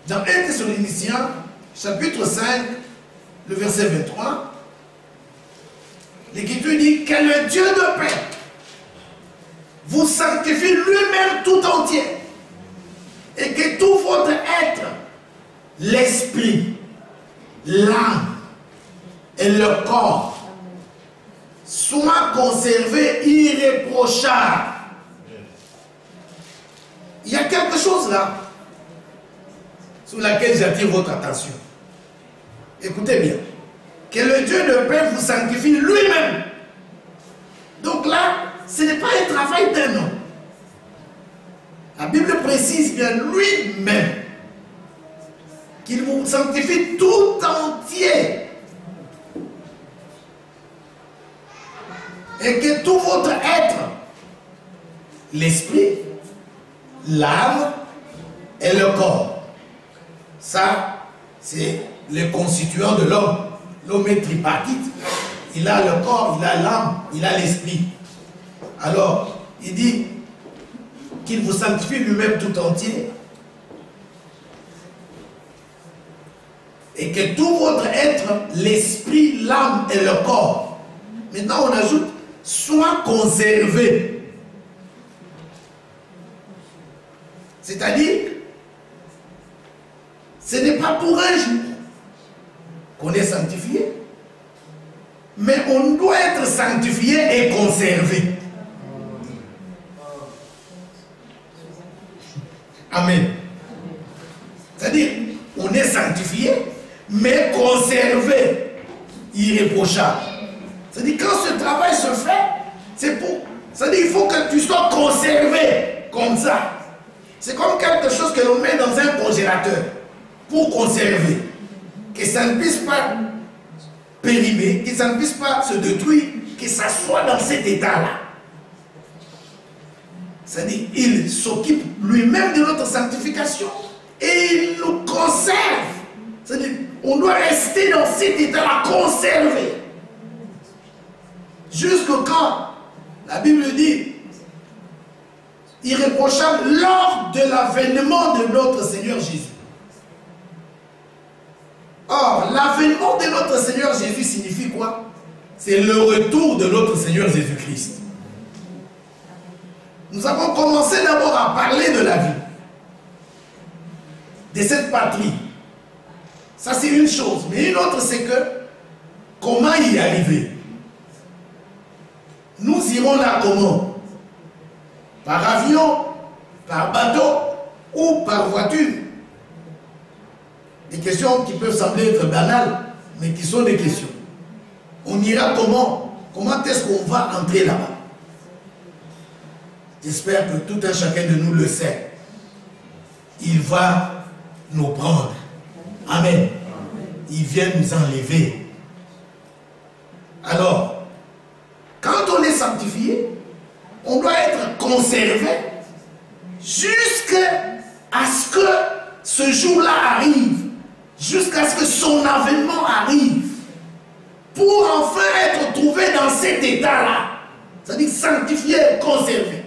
dans 1 Thessaloniciens, chapitre 5, le verset 23, l'Écriture dit que le Dieu de paix vous sanctifie lui-même tout entier et que tout votre être, l'esprit, l'âme et le corps soient conservés irréprochables. Il y a quelque chose là sur laquelle j'attire votre attention. Écoutez bien. Que le Dieu de paix vous sanctifie lui-même. Donc là, ce n'est pas un travail d'un homme. La Bible précise bien lui-même qu'il vous sanctifie tout entier. Et que tout votre être, l'esprit, l'âme et le corps, ça, c'est le constituant de l'homme. L'homme est tripartite. Il a le corps, il a l'âme, il a l'esprit. Alors, il dit qu'il vous sanctifie lui-même tout entier. Et que tout votre être, l'esprit, l'âme et le corps. Maintenant, on ajoute, soit conservé. C'est-à-dire, ce n'est pas pour un jour qu'on est sanctifié, mais on doit être sanctifié et conservé. Amen. C'est-à-dire, on est sanctifié, mais conservé, irréprochable. C'est-à-dire, quand ce travail se fait, c'est pour... C'est-à-dire, il faut que tu sois conservé comme ça. C'est comme quelque chose que l'on met dans un congélateur pour conserver. Que ça ne puisse pas périmer, que ça ne puisse pas se détruire, que ça soit dans cet état-là. C'est-à-dire, il s'occupe lui-même de notre sanctification et il nous conserve. C'est-à-dire, on doit rester dans cet état-là, conservé. Jusqu'au quand la Bible dit irréprochable lors de l'avènement de notre Seigneur Jésus. Or, l'avènement de notre Seigneur Jésus signifie quoi? C'est le retour de notre Seigneur Jésus-Christ. Nous avons commencé d'abord à parler de la vie, de cette patrie. Ça, c'est une chose. Mais une autre, c'est que comment y arriver? Nous irons là comment? Par avion, par bateau ou par voiture? Des questions qui peuvent sembler être banales, mais qui sont des questions. On ira comment? Comment est-ce qu'on va entrer là-bas? J'espère que tout un chacun de nous le sait. Il va nous prendre. Amen. Il vient nous enlever. Alors, quand on est sanctifié, on doit être conservé jusqu'à ce que ce jour-là arrive, jusqu'à ce que son avènement arrive, pour enfin être trouvé dans cet état-là. C'est-à-dire sanctifié et conservé.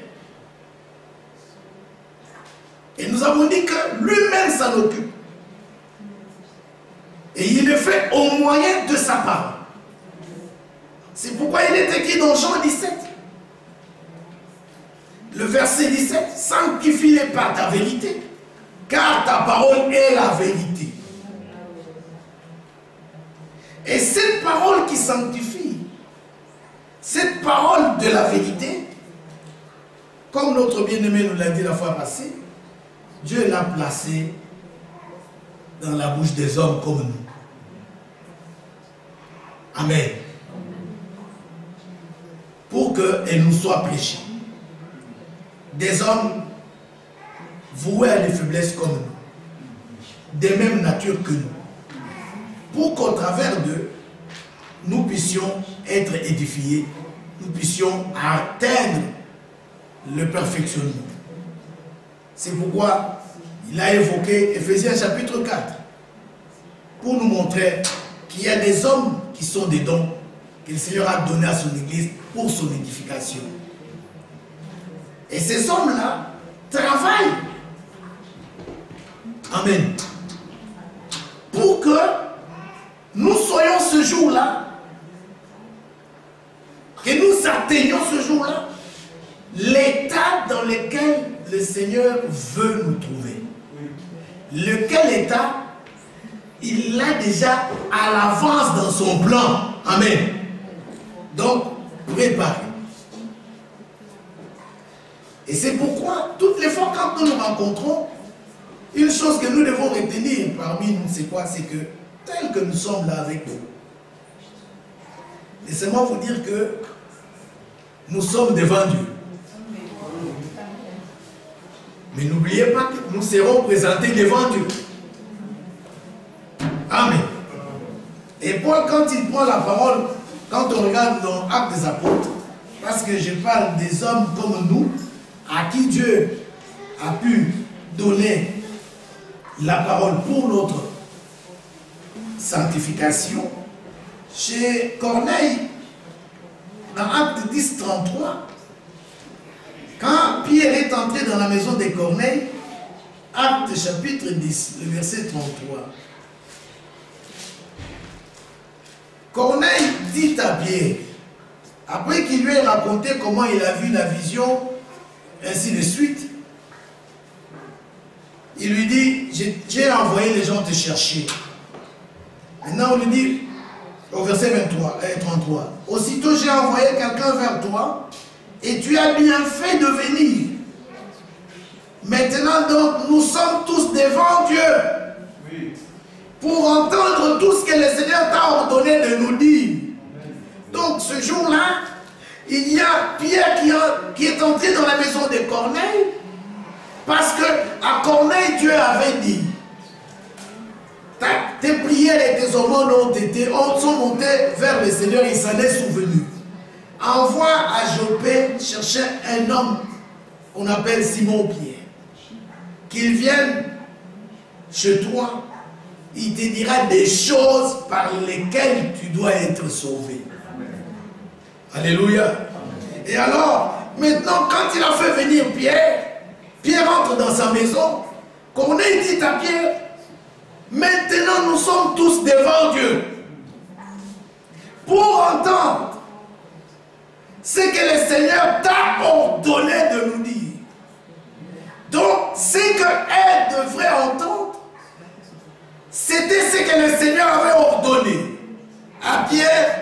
Et nous avons dit que lui-même s'en occupe. Et il le fait au moyen de sa parole. C'est pourquoi il est écrit dans Jean 17. Le verset 17. Sanctifie-les par ta vérité, car ta parole est la vérité. Et cette parole qui sanctifie, cette parole de la vérité, comme notre bien-aimé nous l'a dit la fois passée, Dieu l'a placée dans la bouche des hommes comme nous. Amen. Pour qu'elle nous soit prêchée. Des hommes voués à des faiblesses comme nous, des mêmes natures que nous, pour qu'au travers d'eux, nous puissions être édifiés, nous puissions atteindre le perfectionnement. C'est pourquoi il a évoqué Ephésiens chapitre 4, pour nous montrer qu'il y a des hommes qui sont des dons que le Seigneur a donnés à son Église pour son édification. Et ces hommes-là travaillent. Amen. Pour que nous soyons ce jour-là, que nous atteignions ce jour-là, l'état dans lequel le Seigneur veut nous trouver. Lequel état il l'a déjà à l'avance dans son plan. Amen. Donc, préparez. Et c'est pourquoi, toutes les fois quand nous nous rencontrons, une chose que nous devons retenir parmi nous, c'est quoi? C'est que, tel que nous sommes là avec vous, laissez-moi vous dire que nous sommes devant Dieu. Mais n'oubliez pas que nous serons présentés devant Dieu. Amen. Et Paul, quand il prend la parole, quand on regarde dans Actes des Apôtres, parce que je parle des hommes comme nous, à qui Dieu a pu donner la parole pour notre sanctification, chez Corneille, dans Actes 10, 33, quand Pierre est entré dans la maison de Corneille, Actes chapitre 10, le verset 33, Corneille dit à Pierre, après qu'il lui ait raconté comment il a vu la vision, ainsi de suite, il lui dit, j'ai envoyé les gens te chercher. Maintenant on lui dit, au verset 33, aussitôt j'ai envoyé quelqu'un vers toi, et tu as bien fait de venir. Maintenant donc, nous sommes tous devant Dieu. Oui. Pour entendre tout ce que le Seigneur t'a ordonné de nous dire. Donc ce jour-là, il y a Pierre qui est entré dans la maison de Corneille, parce que à Corneille, Dieu avait dit, tes prières et tes aumônes sont montées vers le Seigneur, il s'en est souvenu. Envoie à Joppé chercher un homme qu'on appelle Simon Pierre. Qu'il vienne chez toi, il te dira des choses par lesquelles tu dois être sauvé. Alléluia. Et alors, maintenant, quand il a fait venir Pierre, Pierre entre dans sa maison. Corneille dit à Pierre, maintenant nous sommes tous devant Dieu pour entendre ce que le Seigneur t'a ordonné de nous dire. Donc, ce qu'elle devrait entendre, c'était ce que le Seigneur avait ordonné à Pierre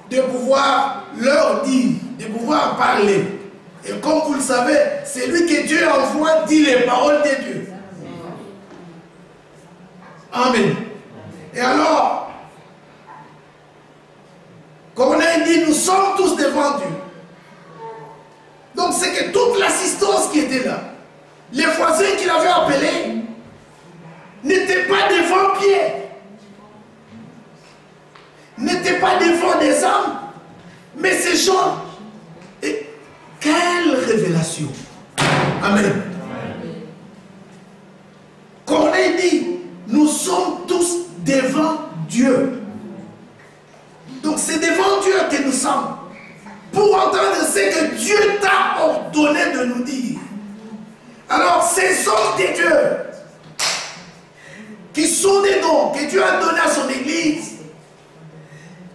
de pouvoir leur dire, de pouvoir parler. Et comme vous le savez, c'est lui que Dieu envoie dit les paroles de Dieu. Amen. Et alors, Corneille dit, nous sommes tous devant Dieu. Donc c'est que toute l'assistance qui était là, les voisins qu'il avait appelés, n'étaient pas devant Pierre, n'étaient pas devant des hommes, mais ces gens, et quelle révélation. Amen. Corneille dit, nous sommes tous devant Dieu. Donc c'est devant Dieu que nous sommes, pour entendre ce que Dieu t'a ordonné de nous dire. Alors ces hommes de Dieu, qui sont des dons que Dieu a donnés à son Église,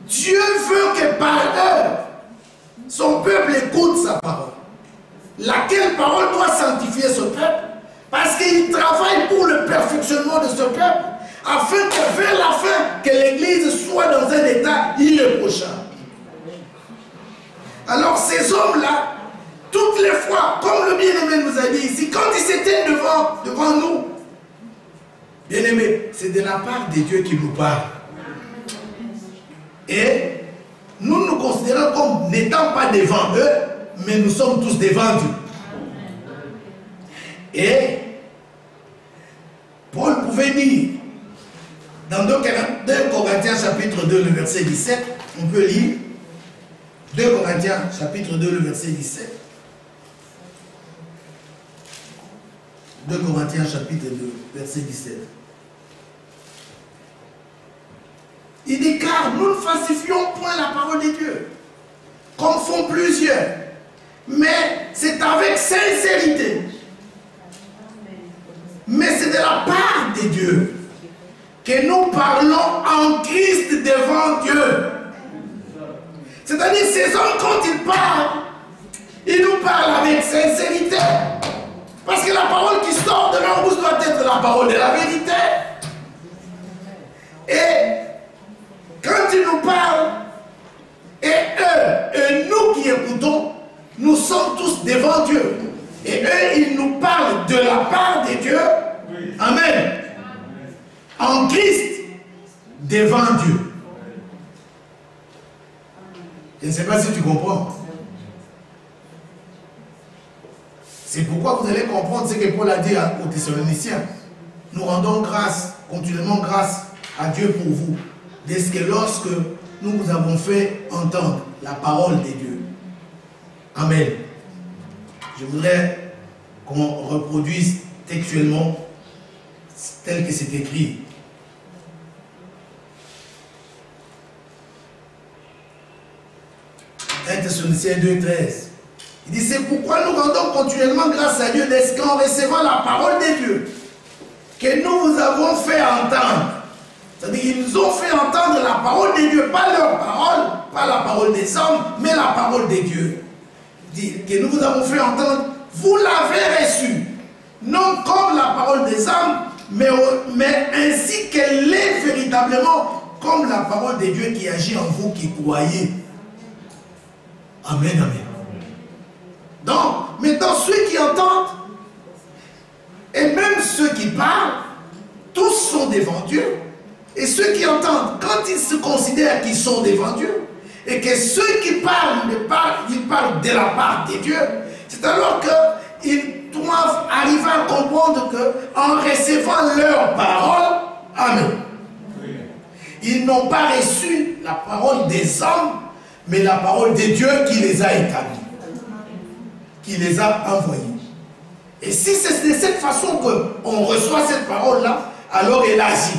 Dieu veut que par eux, son peuple écoute sa parole. Laquelle parole doit sanctifier ce peuple, parce qu'il travaille pour le perfectionnement de ce peuple, afin que vers la fin, que l'Église soit dans un état irréprochable. Alors ces hommes-là, toutes les fois, comme le bien-aimé nous a dit ici, quand ils s'étaient devant nous, bien-aimé, c'est de la part de Dieu qui nous parle. Et nous nous considérons comme n'étant pas devant eux, mais nous sommes tous devant Dieu. Et Paul pouvait dire, dans 2 Corinthiens chapitre 2, le verset 17, on peut lire 2 Corinthiens chapitre 2, le verset 17. 2 Corinthiens chapitre 2, verset 17. Il dit, car nous ne falsifions point la parole de Dieu, comme font plusieurs, mais c'est avec sincérité. Mais c'est de la part de Dieu que nous parlons en Christ devant Dieu. C'est-à-dire, ces hommes, quand ils parlent, ils nous parlent avec sincérité. Parce que la parole qui sort de leur bouche doit être la parole de la vérité. Et quand ils nous parlent, et eux, et nous qui écoutons, nous sommes tous devant Dieu. Et eux, ils nous parlent de la part de Dieu. Amen. En Christ, devant Dieu. Je ne sais pas si tu comprends. C'est pourquoi vous allez comprendre ce que Paul a dit aux Thessaloniciens. Nous rendons grâce, continuellement grâce à Dieu pour vous, dès que lorsque nous vous avons fait entendre la parole de Dieu. Amen. Je voudrais qu'on reproduise textuellement tel que c'est écrit. Thessaloniciens 2,13. Il dit, c'est pourquoi nous rendons continuellement grâce à Dieu dès qu'en recevant la parole de Dieu que nous vous avons fait entendre. C'est-à-dire qu'ils nous ont fait entendre la parole de Dieu, pas leur parole, pas la parole des hommes, mais la parole de Dieu. Il dit que nous vous avons fait entendre, vous l'avez reçue, non comme la parole des hommes, mais ainsi qu'elle est véritablement comme la parole de Dieu qui agit en vous qui croyez. Amen, amen. Donc, maintenant, ceux qui entendent, et même ceux qui parlent, tous sont devant Dieu. Et ceux qui entendent, quand ils se considèrent qu'ils sont devant Dieu, et que ceux qui parlent, ils parlent de la part de Dieu, c'est alors qu'ils doivent arriver à comprendre qu'en recevant leur parole, amen, ils n'ont pas reçu la parole des hommes, mais la parole de Dieu qui les a établis, qui les a envoyés. Et si c'est de cette façon qu'on reçoit cette parole-là, alors elle agit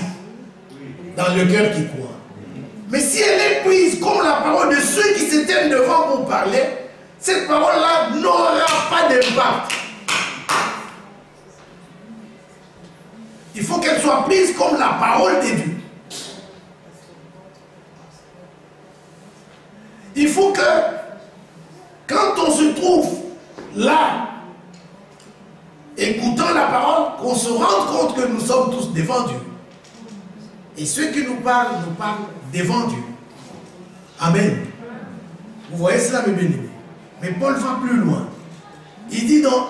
dans le cœur qui croit. Mais si elle est prise comme la parole de ceux qui se tiennent devant pour parler, cette parole-là n'aura pas d'impact. Il faut qu'elle soit prise comme la parole de Dieu. Il faut que, quand on se trouve là, écoutant la parole, qu'on se rende compte que nous sommes tous devant Dieu. Et ceux qui nous parlent devant Dieu. Amen. Vous voyez cela, mes bien-aimés. Mais Paul va plus loin. Il dit dans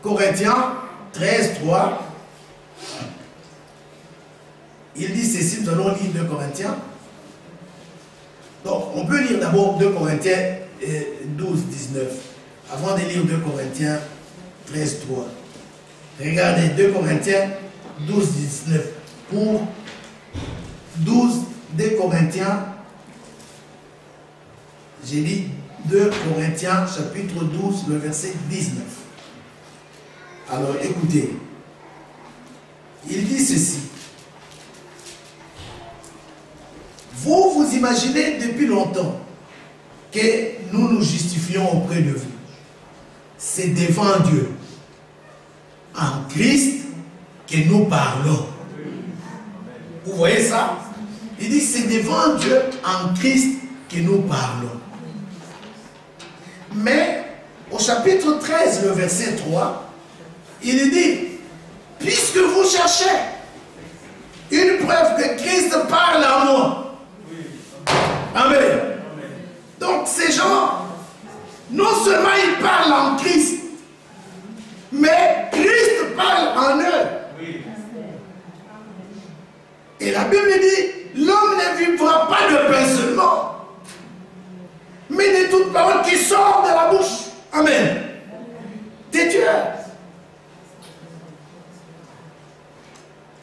Corinthiens 13, 3, il dit ceci, nous allons lire 2 Corinthiens. Donc, on peut lire d'abord 2 Corinthiens 12, 19, avant de lire 2 Corinthiens 13, 3. Regardez, 2 Corinthiens 12, 19. Pour 2 Corinthiens, j'ai dit 2 Corinthiens, chapitre 12, le verset 19. Alors, écoutez. Il dit ceci. Vous imaginez depuis longtemps que nous nous justifions auprès de vous. C'est devant Dieu, en Christ, que nous parlons. Vous voyez ça? Il dit c'est devant Dieu, en Christ, que nous parlons. Mais au chapitre 13, le verset 3, il dit, puisque vous cherchez une preuve que Christ parle en moi. Amen. Donc ces gens, non seulement ils parlent en Christ, mais Christ parle en eux. Et la Bible dit, l'homme ne vivra pas de pain seulement, mais de toute parole qui sort de la bouche. Amen. De Dieu.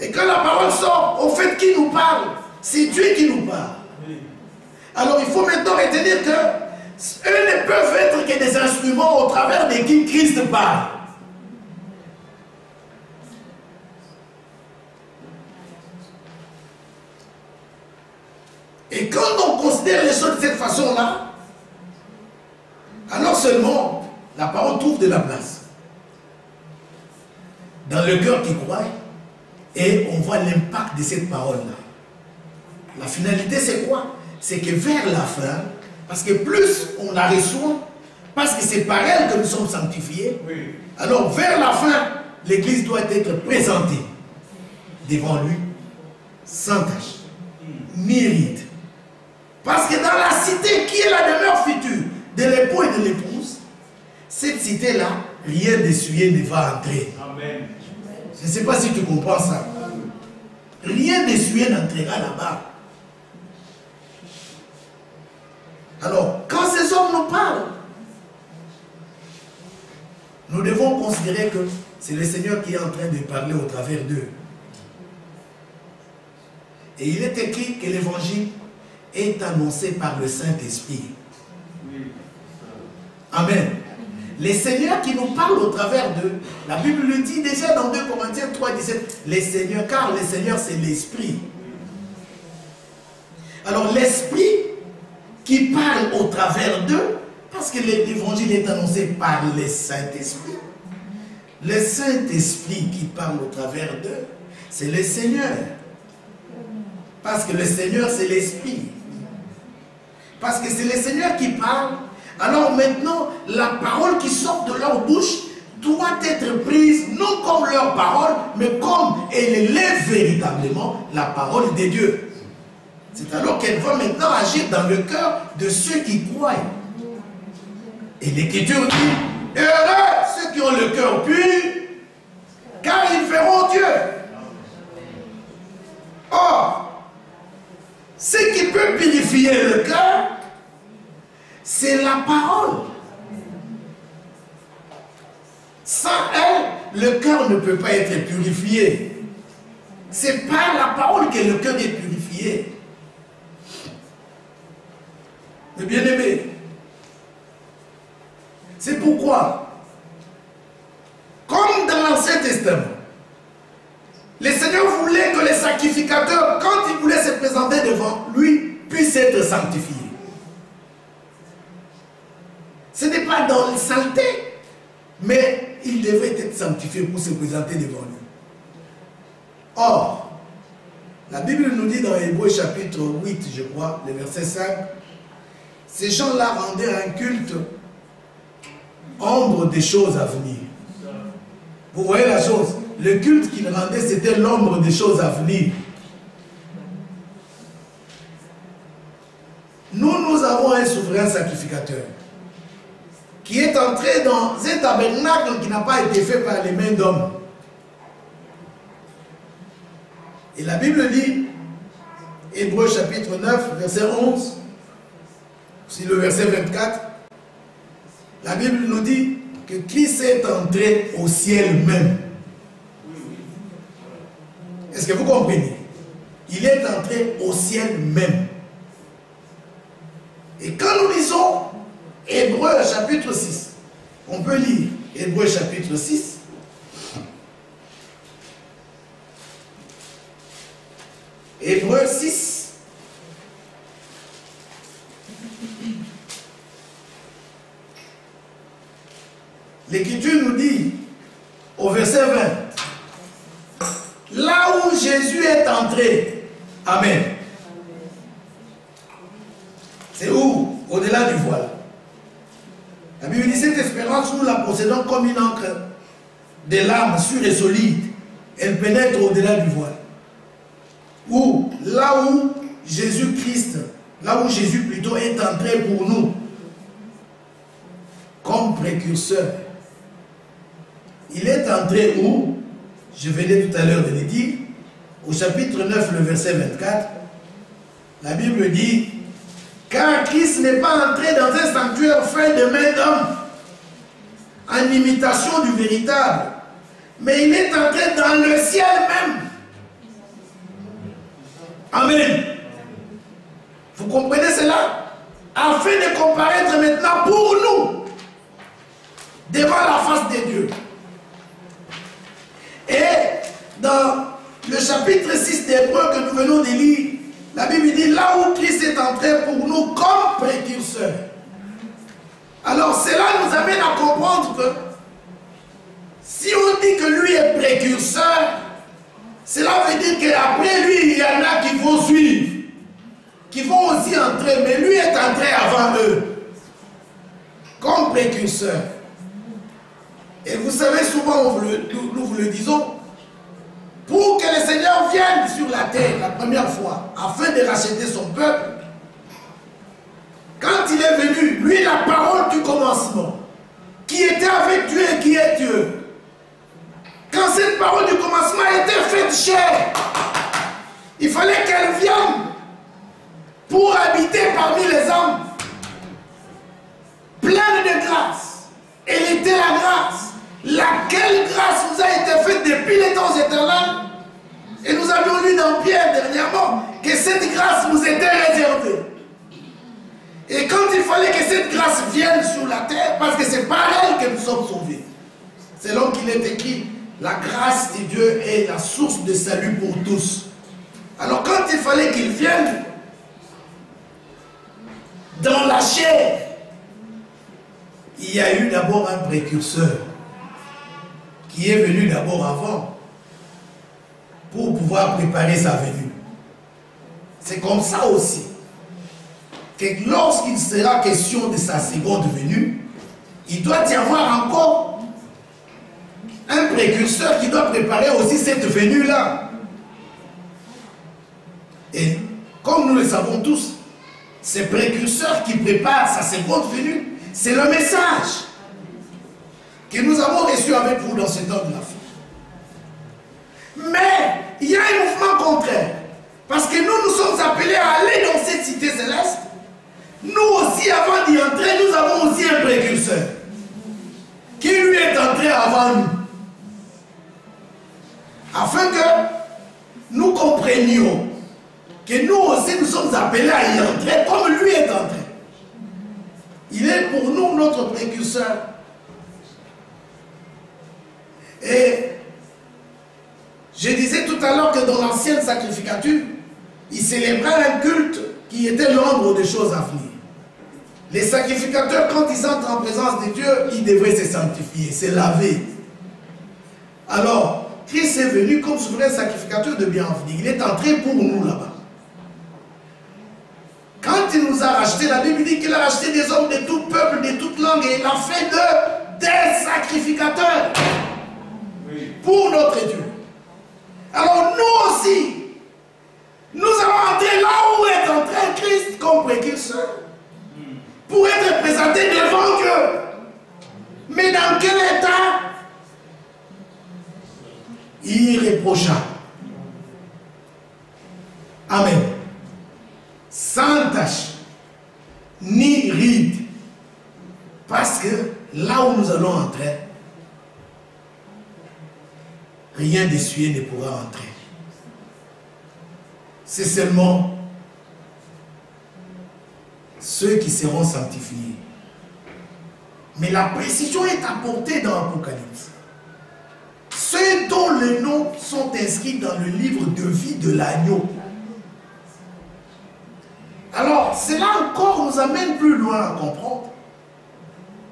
Et quand la parole sort, au fait qui nous parle, c'est Dieu qui nous parle. Alors il faut maintenant retenir que eux ne peuvent être que des instruments au travers de qui Christ parle. Et quand on considère les choses de cette façon-là, alors seulement la parole trouve de la place dans le cœur qui croit, et on voit l'impact de cette parole-là. La finalité, c'est quoi? C'est que vers la fin, parce que plus on la reçoit, parce que c'est par elle que nous sommes sanctifiés, oui. Alors vers la fin, l'Église doit être présentée devant lui, sans tache, ni ride. Parce que dans la cité qui est la demeure future de l'époux et de l'épouse, cette cité-là, rien d'essuyé ne va entrer. Amen. Je ne sais pas si tu comprends ça. Rien d'essuyé n'entrera là-bas. Alors, quand ces hommes nous parlent, nous devons considérer que c'est le Seigneur qui est en train de parler au travers d'eux. Et il est écrit que l'évangile est annoncé par le Saint-Esprit. Amen. Les seigneurs qui nous parlent au travers d'eux, la Bible le dit déjà dans 2 Corinthiens 3, 17, les seigneurs, car les seigneurs c'est l'Esprit. Alors l'Esprit qui parle au travers d'eux, parce que l'évangile est annoncé par le Saint-Esprit. Le Saint-Esprit qui parle au travers d'eux, c'est le Seigneur. Parce que le Seigneur c'est l'Esprit. Parce que c'est le Seigneur qui parle. Alors maintenant, la parole qui sort de leur bouche doit être prise non comme leur parole, mais comme elle est véritablement la parole de Dieu. C'est alors qu'elle va maintenant agir dans le cœur de ceux qui croient. Et l'Écriture dit, heureux ceux qui ont le cœur pur, car ils verront Dieu. Or, ce qui peut purifier le cœur, c'est la parole. Sans elle, le cœur ne peut pas être purifié. C'est par la parole que le cœur est purifié. Mais bien aimé, c'est pourquoi, comme dans l'Ancien Testament, le Seigneur voulait que les sacrificateurs, quand ils voulaient se présenter devant lui, puissent être sanctifiés. Ce n'est pas dans la saleté, mais il devait être sanctifié pour se présenter devant lui. Or, la Bible nous dit dans Hébreux chapitre 8, je crois, le verset 5, ces gens-là rendaient un culte ombre des choses à venir. Vous voyez la chose? Le culte qu'ils rendaient, c'était l'ombre des choses à venir. Nous avons un souverain sacrificateur qui est entré dans un tabernacle qui n'a pas été fait par les mains d'hommes. Et la Bible dit, Hébreux chapitre 9, verset 11, c'est le verset 24, la Bible nous dit que Christ est entré au ciel même. Est-ce que vous comprenez? Il est entré au ciel même. Et quand nous lisons Hébreux chapitre 6, on peut lire Hébreux chapitre 6. Hébreux 6. L'Écriture nous dit au verset 20, là où Jésus est entré, amen. C'est où? Au-delà du voile. La Bible dit, cette espérance, nous la possédons comme une encre de larmes sûre et solide. Elle pénètre au-delà du voile. Ou là où Jésus-Christ, là où Jésus plutôt est entré pour nous, comme précurseur. Il est entré où? Je venais tout à l'heure de le dire, au chapitre 9, le verset 24, la Bible dit, car Christ n'est pas entré dans un sanctuaire fait de main d'homme, en imitation du véritable, mais il est entré dans le ciel même. Amen. Vous comprenez cela? Afin de comparaître maintenant pour nous, devant la face de Dieu. Et dans le chapitre 6 d'Hébreux que nous venons de lire, la Bible dit là où Christ est entré pour nous comme précurseur. Alors cela nous amène à comprendre que si on dit que lui est précurseur, cela veut dire qu'après lui, il y en a qui vont suivre, qui vont aussi entrer, mais lui est entré avant eux, comme précurseur. Et vous savez, souvent nous vous le disons, pour que le Seigneur vienne sur la terre la première fois, afin de racheter son peuple, quand il est venu, lui, la parole du commencement, qui était avec Dieu et qui est Dieu, quand cette parole du commencement était faite chair, il fallait qu'elle vienne pour habiter parmi les hommes, pleine de grâce. Elle était la grâce. laquelle grâce nous a été faite depuis les temps éternels. Et nous avions lu dans Pierre dernièrement que cette grâce nous était réservée. Et quand il fallait que cette grâce vienne sur la terre, parce que c'est par elle que nous sommes sauvés. C'est là qu'il est écrit, la grâce de Dieu est la source de salut pour tous. Alors quand il fallait qu'il vienne dans la chair, il y a eu d'abord un précurseur qui est venu d'abord avant pour pouvoir préparer sa venue. C'est comme ça aussi que lorsqu'il sera question de sa seconde venue, il doit y avoir encore un précurseur qui doit préparer aussi cette venue-là. Et comme nous le savons tous, ce précurseur qui prépare sa seconde venue, c'est le message que nous avons reçu avec vous dans ce temps de la fin. Mais il y a un mouvement contraire. Parce que nous sommes appelés à aller dans cette cité céleste. Nous aussi, avant d'y entrer, nous avons aussi un précurseur qui lui est entré avant nous. Afin que nous comprenions que nous aussi, nous sommes appelés à y entrer comme lui est entré. Il est pour nous notre précurseur. Et je disais tout à l'heure que dans l'ancienne sacrificature, il célébrait un culte qui était l'ombre des choses à venir. Les sacrificateurs, quand ils entrent en présence de Dieu, ils devraient se sanctifier, se laver. Alors, Christ est venu comme souverain sacrificateur de bienvenue. Il est entré pour nous là-bas. Quand il nous a rachetés, la Bible dit qu'il a racheté des hommes de tout peuple, de toute langue, et il a fait d'eux des sacrificateurs pour notre Dieu. Alors nous aussi, nous allons entrer là où est entré Christ comme précurseur pour être présenté devant Dieu. Mais dans quel état? Irréprochable. Amen. Sans tache, ni ride. Parce que là où nous allons entrer, rien d'essuyé ne pourra entrer. C'est seulement ceux qui seront sanctifiés. Mais la précision est apportée dans l'Apocalypse. Ceux dont les noms sont inscrits dans le livre de vie de l'agneau. Alors, cela encore nous amène plus loin à comprendre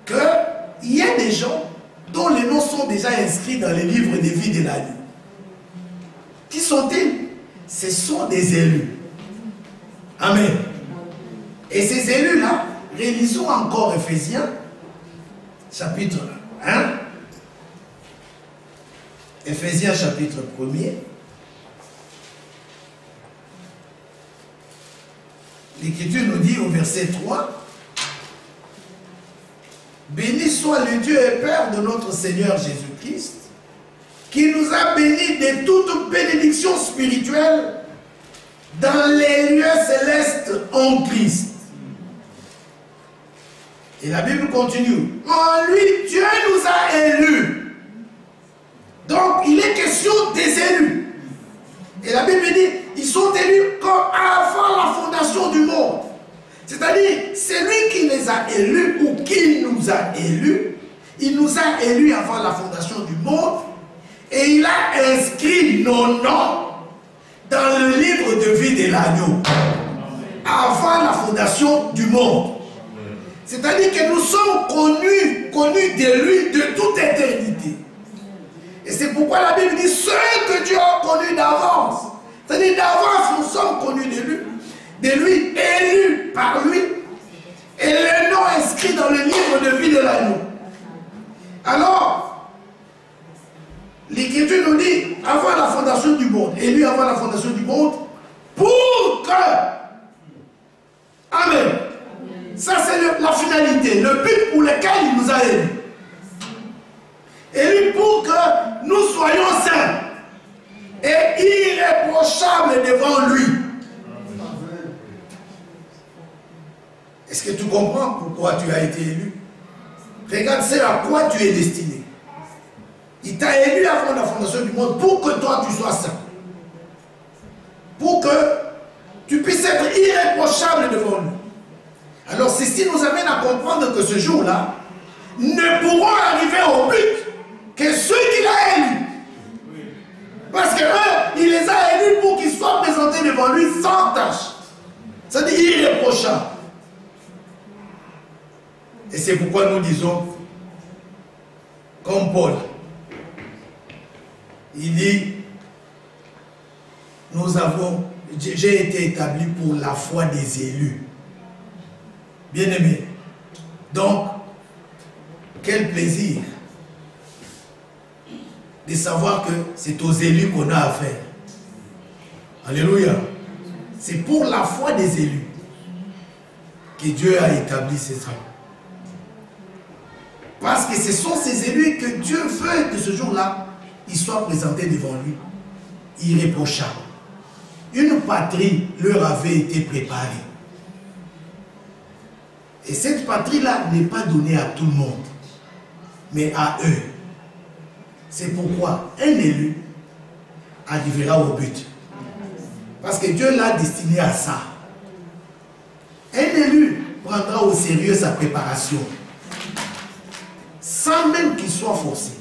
qu'il y a des gens dont les noms sont déjà inscrits dans les livres de vie de l'agneau. Qui sont-ils? Ce sont des élus. Amen. Et ces élus-là, relisons encore Ephésiens, chapitre 1. Ephésiens, chapitre 1er. L'Écriture nous dit au verset 3, « Béni soit le Dieu et Père de notre Seigneur Jésus-Christ, qui nous a bénis de toute bénédiction spirituelle dans les lieux célestes en Christ. » Et la Bible continue. « En lui, Dieu nous a élus. » Donc, il est question des élus. Et la Bible dit, ils sont élus comme avant la fondation du monde. C'est-à-dire, c'est lui qui les a élus ou qui nous a élus. Il nous a élus avant la fondation du monde. Et il a inscrit nos noms dans le livre de vie de l'agneau. Avant la fondation du monde. C'est-à-dire que nous sommes connus de lui de toute éternité. Et c'est pourquoi la Bible dit ceux que Dieu a connus d'avance. C'est-à-dire d'avance nous sommes connus de lui, élus par lui, et les noms inscrits dans le livre de vie de l'agneau. Alors, l'Écriture nous dit, avant la fondation du monde, élu avant la fondation du monde, pour que, amen, ça c'est la finalité, le but pour lequel il nous a élus. Élu pour que nous soyons saints et irréprochables devant lui. Est-ce que tu comprends pourquoi tu as été élu? Regarde, c'est à quoi tu es destiné. Il t'a élu avant la fondation du monde pour que toi tu sois saint. Pour que tu puisses être irréprochable devant lui. Alors ceci nous amène à comprendre que ce jour-là ne pourront arriver au but que ceux qu'il a élus. Parce que eux, il les a élus pour qu'ils soient présentés devant lui sans tâche. C'est-à-dire irréprochable. Et c'est pourquoi nous disons, comme Paul, il dit, j'ai été établi pour la foi des élus. Bien-aimés. Donc, quel plaisir de savoir que c'est aux élus qu'on a affaire. Alléluia. C'est pour la foi des élus que Dieu a établi ces hommes. Parce que ce sont ces élus que Dieu veut que ce jour-là, ils soient présentés devant lui, irréprochables. Une patrie leur avait été préparée. Et cette patrie-là n'est pas donnée à tout le monde, mais à eux. C'est pourquoi un élu arrivera au but. Parce que Dieu l'a destiné à ça. Un élu prendra au sérieux sa préparation, sans même qu'il soit forcé.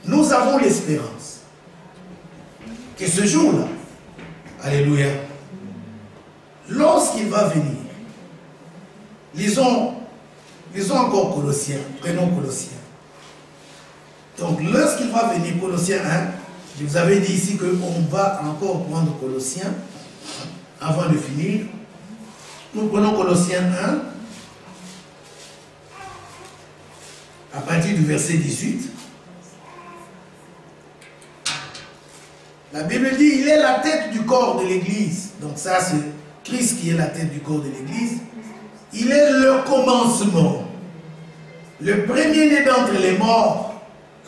Nous avons l'espérance que ce jour-là, alléluia, lorsqu'il va venir, lisons encore Colossiens, prenons Colossiens. Donc lorsqu'il va venir, Colossiens 1, je vous avais dit ici qu'on va encore prendre Colossiens avant de finir. Nous prenons Colossiens 1 à partir du verset 18. La Bible dit, il est la tête du corps de l'Église. Donc ça, c'est Christ qui est la tête du corps de l'Église. Il est le commencement, le premier-né d'entre les morts,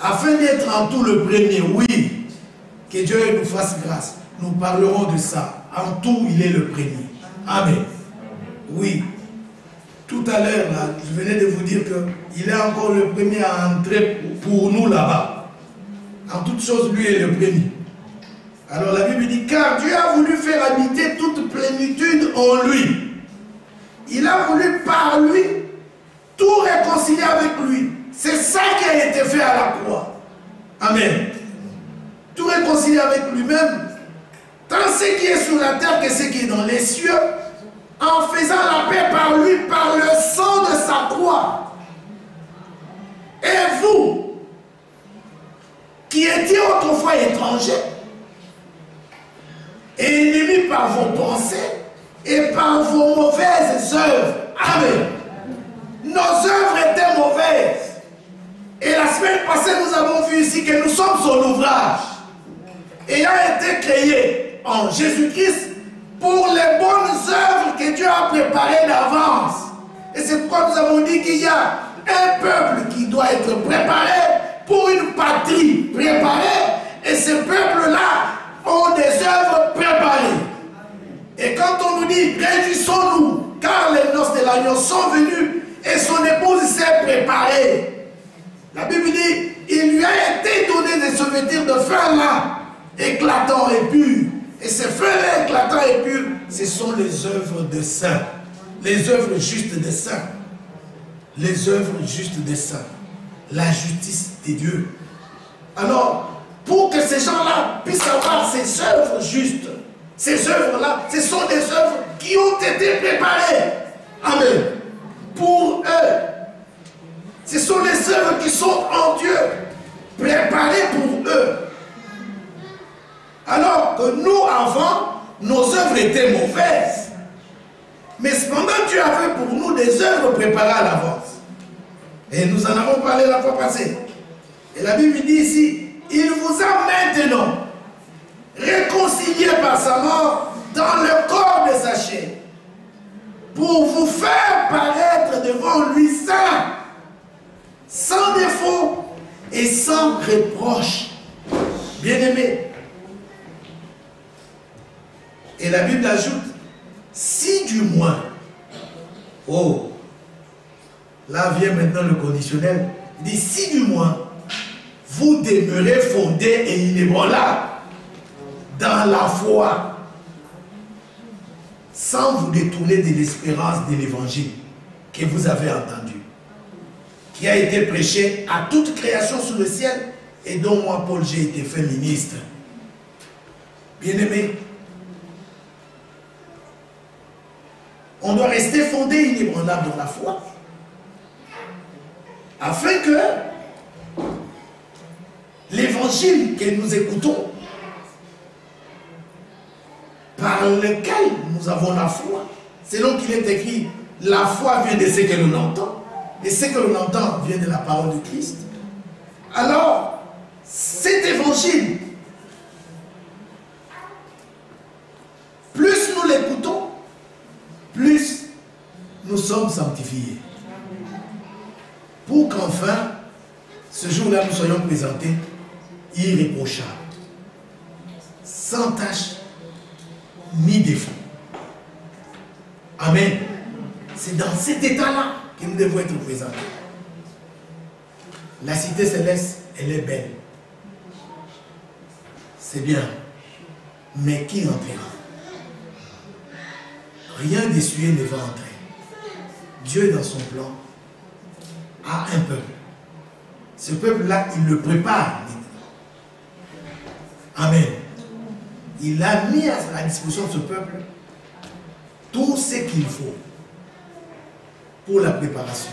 afin d'être en tout le premier. Oui, que Dieu nous fasse grâce. Nous parlerons de ça. En tout, il est le premier. Amen. Oui. Tout à l'heure, là, je venais de vous dire qu'il est encore le premier à entrer pour nous là-bas. En toutes choses, lui est le premier. Alors la Bible dit, car Dieu a voulu faire habiter toute plénitude en lui. Il a voulu par lui tout réconcilier avec lui. C'est ça qui a été fait à la croix. Amen. Tout réconcilier avec lui-même, tant ce qui est sur la terre que ce qui est dans les cieux, en faisant la paix par lui, par le sang de sa croix. Et vous, qui étiez autrefois étrangers, et ennemis par vos pensées et par vos mauvaises œuvres. Amen. Nos œuvres étaient mauvaises. Et la semaine passée, nous avons vu ici que nous sommes son ouvrage, ayant été créés en Jésus-Christ pour les bonnes œuvres que Dieu a préparées d'avance. Et c'est pourquoi nous avons dit qu'il y a un peuple qui doit être préparé pour une patrie préparée. Et ce peuple-là ont des œuvres préparées. Et quand on nous dit réjouissons-nous, car les noces de l'agneau sont venues et son épouse s'est préparée. La Bible dit, il lui a été donné de se vêtir de feu là, éclatant et pur. Et ces feux-là éclatants et purs, ce sont les œuvres de saints, les œuvres justes des saints, les œuvres justes des saints, la justice des dieux. Alors, pour que ces gens-là puissent avoir ces œuvres justes, ces œuvres-là, ce sont des œuvres qui ont été préparées. Amen. Pour eux. Ce sont les œuvres qui sont en Dieu, préparées pour eux. Alors que nous, avant, nos œuvres étaient mauvaises. Mais cependant, Dieu avait pour nous des œuvres préparées à l'avance. Et nous en avons parlé la fois passée. Et la Bible dit ici, il vous a maintenant réconcilié par sa mort dans le corps de sa chair, pour vous faire paraître devant lui saint, sans défaut et sans reproche. Bien-aimés. Et la Bible ajoute, si du moins, oh, là vient maintenant le conditionnel, il dit si du moins, vous demeurez fondés et inébranlables dans la foi, sans vous détourner de l'espérance de l'évangile que vous avez entendu, qui a été prêché à toute création sous le ciel et dont moi, Paul, j'ai été fait ministre. Bien-aimés, on doit rester fondé et inébranlable dans la foi, afin que l'évangile que nous écoutons, par lequel nous avons la foi, selon qu'il est écrit, la foi vient de ce que l'on entend, et ce que l'on entend vient de la parole de Christ. Alors, cet évangile, plus nous l'écoutons, plus nous sommes sanctifiés. Pour qu'enfin, ce jour-là, nous soyons présentés irréprochables, sans tache ni défaut. Amen. C'est dans cet état-là que nous devons être présentés. La cité céleste, elle est belle. C'est bien. Mais qui entrera? Rien d'essuyé ne va entrer. Dieu, dans son plan, a un peuple. Ce peuple-là, il le prépare. Amen. Il a mis à la disposition de ce peuple tout ce qu'il faut pour la préparation.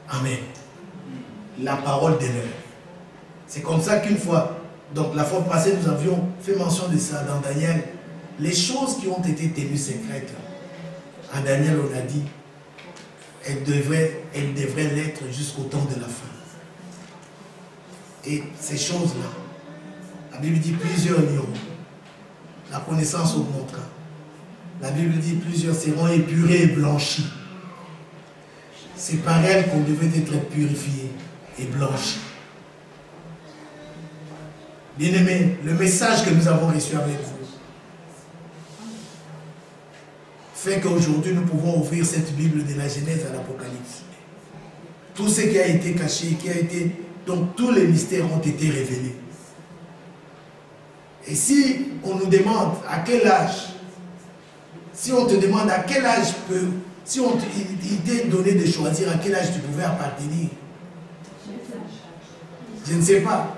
Amen. La parole d'honneur. C'est comme ça qu'une fois, donc la fois passée, nous avions fait mention de ça dans Daniel. Les choses qui ont été tenues secrètes, à Daniel, on a dit, elles devraient l'être jusqu'au temps de la fin. Et ces choses-là, la Bible dit plusieurs liront. La connaissance augmentera. La Bible dit plusieurs seront épurés et blanchis. C'est par elles qu'on devait être purifiés et blanchis. Bien-aimés, le message que nous avons reçu avec vous fait qu'aujourd'hui nous pouvons ouvrir cette Bible de la Genèse à l'Apocalypse. Tout ce qui a été caché, donc tous les mystères ont été révélés. Et si on nous demande à quel âge, si on te demande à quel âge si on t'est donné de choisir à quel âge tu pouvais appartenir, je ne sais pas.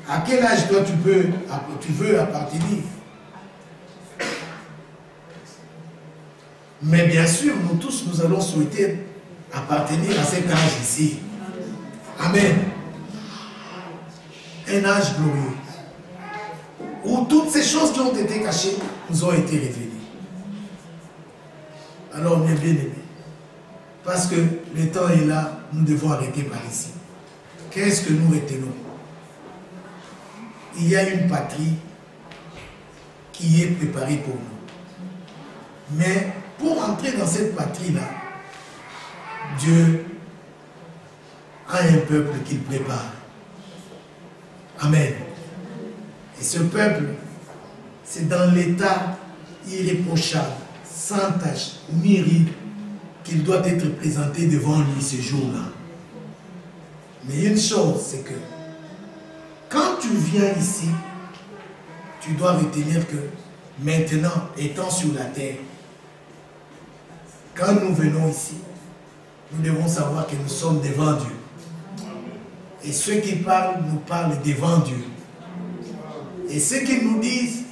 À quel âge toi tu veux appartenir? Mais bien sûr, nous tous, nous allons souhaiter appartenir à cet âge ici. Amen. Un âge glorieux, où toutes ces choses qui ont été cachées nous ont été révélées. Alors, mes bien-aimés, parce que le temps est là, nous devons arrêter par ici. Qu'est-ce que nous retenons? Il y a une patrie qui est préparée pour nous. Mais pour entrer dans cette patrie-là, Dieu a un peuple qu'il prépare. Amen. Et ce peuple, c'est dans l'état irréprochable, sans tache, ni ride, qu'il doit être présenté devant lui ce jour-là. Mais une chose, c'est que quand tu viens ici, tu dois retenir que maintenant, étant sur la terre, quand nous venons ici, nous devons savoir que nous sommes devant Dieu. Et ceux qui parlent, nous parlent devant Dieu. Et ceux qui nous disent,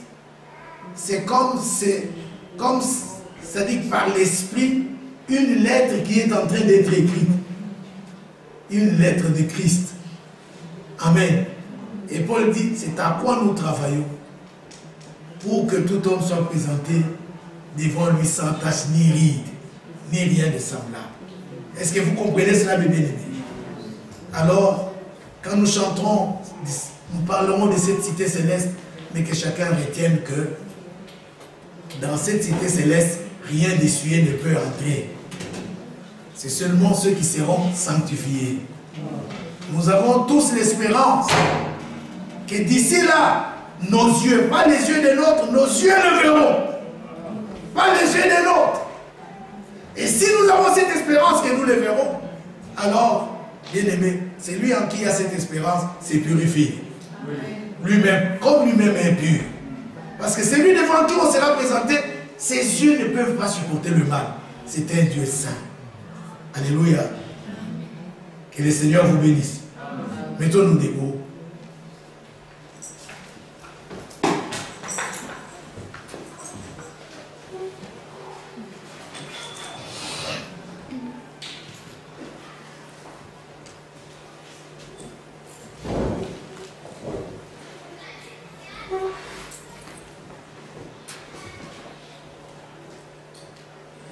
c'est comme, c'est-à-dire par l'esprit, une lettre qui est en train d'être écrite. Une lettre de Christ. Amen. Et Paul dit, c'est à quoi nous travaillons pour que tout homme soit présenté devant lui sans tache ni ride, ni rien de semblable. Est-ce que vous comprenez cela, mes bien-aimés? Alors, quand nous chanterons, nous parlerons de cette cité céleste, mais que chacun retienne que dans cette cité céleste, rien d'essuyé ne peut entrer. C'est seulement ceux qui seront sanctifiés. Nous avons tous l'espérance que d'ici là, nos yeux, pas les yeux de l'autre, nos yeux le verront. Pas les yeux de l'autre. Et si nous avons cette espérance que nous le verrons, alors Bien-aimé, c'est lui en qui a cette espérance, c'est purifié. Lui-même, comme lui-même est pur. Parce que c'est lui devant qui on sera présenté, ses yeux ne peuvent pas supporter le mal. C'est un Dieu saint. Alléluia. Que le Seigneur vous bénisse. Mettons-nous debout.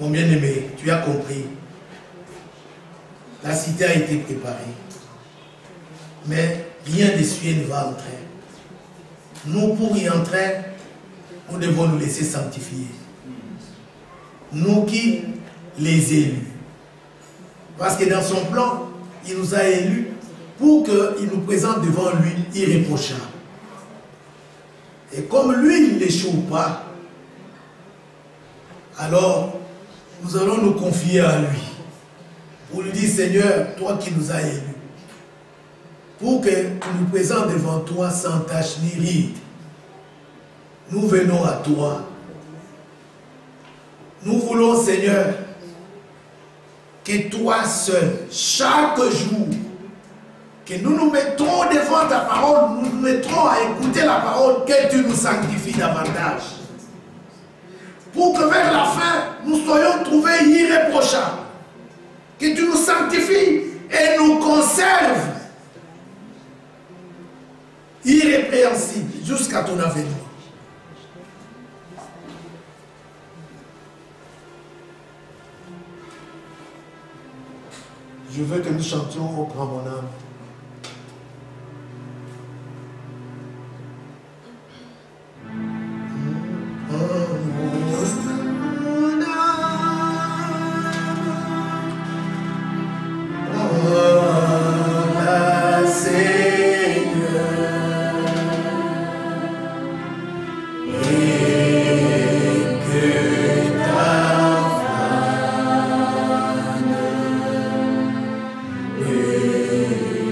Mon bien-aimé, tu as compris. La cité a été préparée. Mais rien de suer ne va entrer. Nous, pour y entrer, nous devons nous laisser sanctifier. Nous qui les élus. Parce que dans son plan, il nous a élus pour qu'il nous présente devant lui irréprochable. Et comme lui, il n'échoue pas, alors nous allons nous confier à lui. Pour lui dire, Seigneur, toi qui nous as élus, pour que tu nous présentes devant toi sans tache ni ride. Nous venons à toi. Nous voulons, Seigneur, que toi seul, chaque jour, que nous nous mettrons devant ta parole, nous nous mettrons à écouter la parole, que tu nous sanctifies davantage. Pour que vers la fin, nous soyons trouvés irréprochables. Que tu nous sanctifies et nous conserves irrépréhensibles jusqu'à ton avènement. Je veux que nous chantions au grand mon âme. Yeah.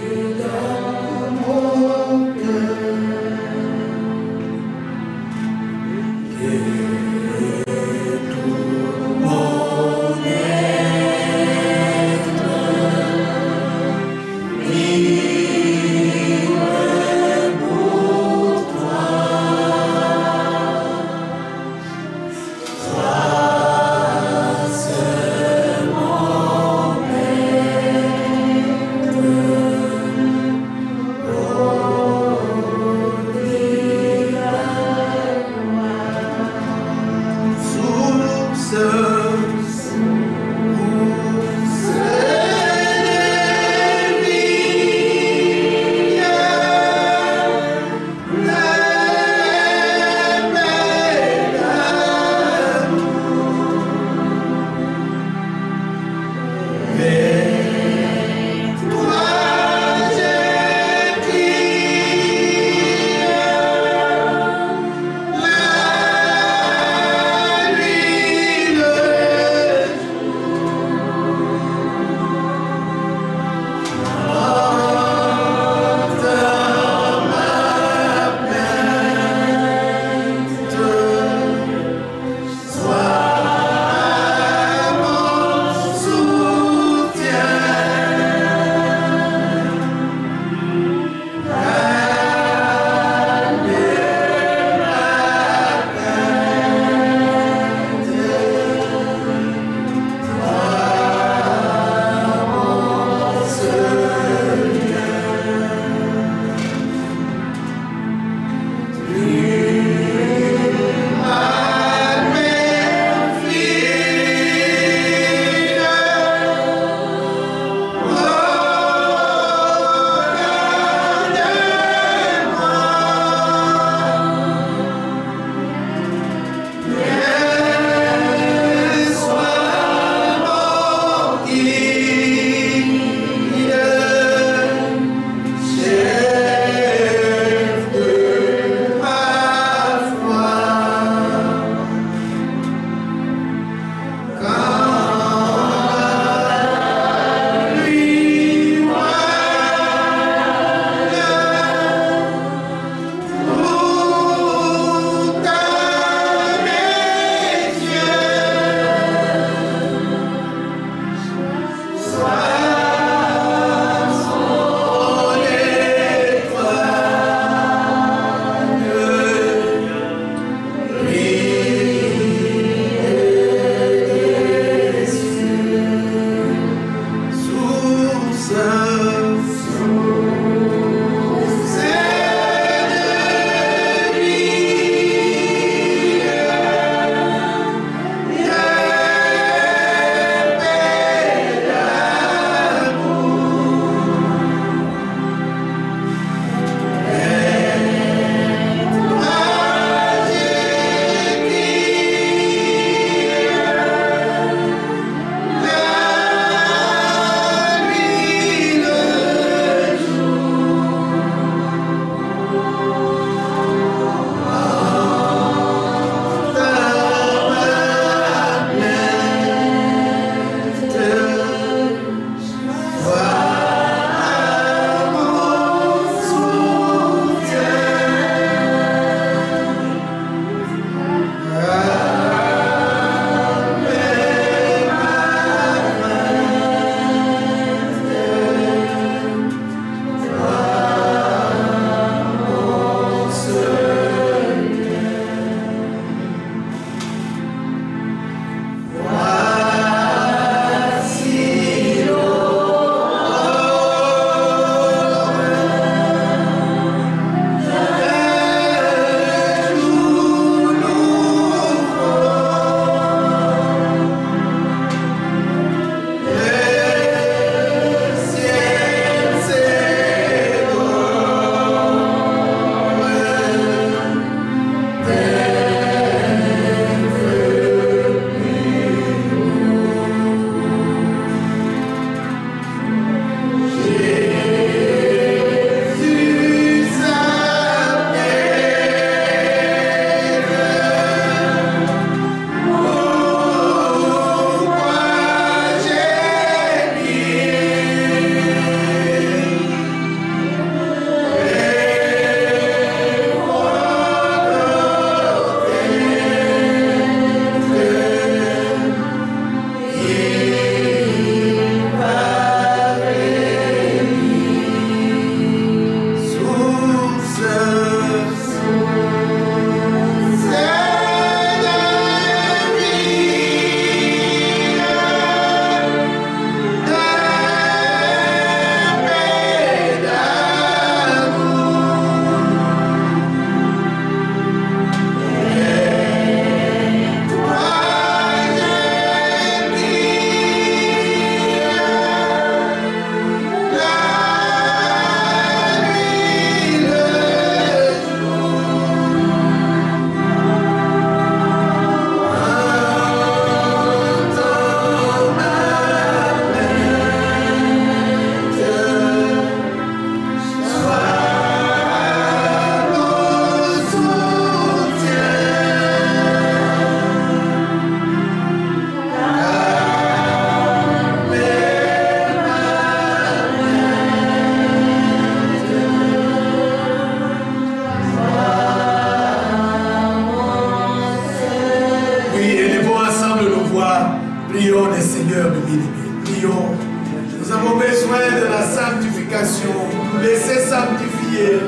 sanctification. Laissez sanctifier.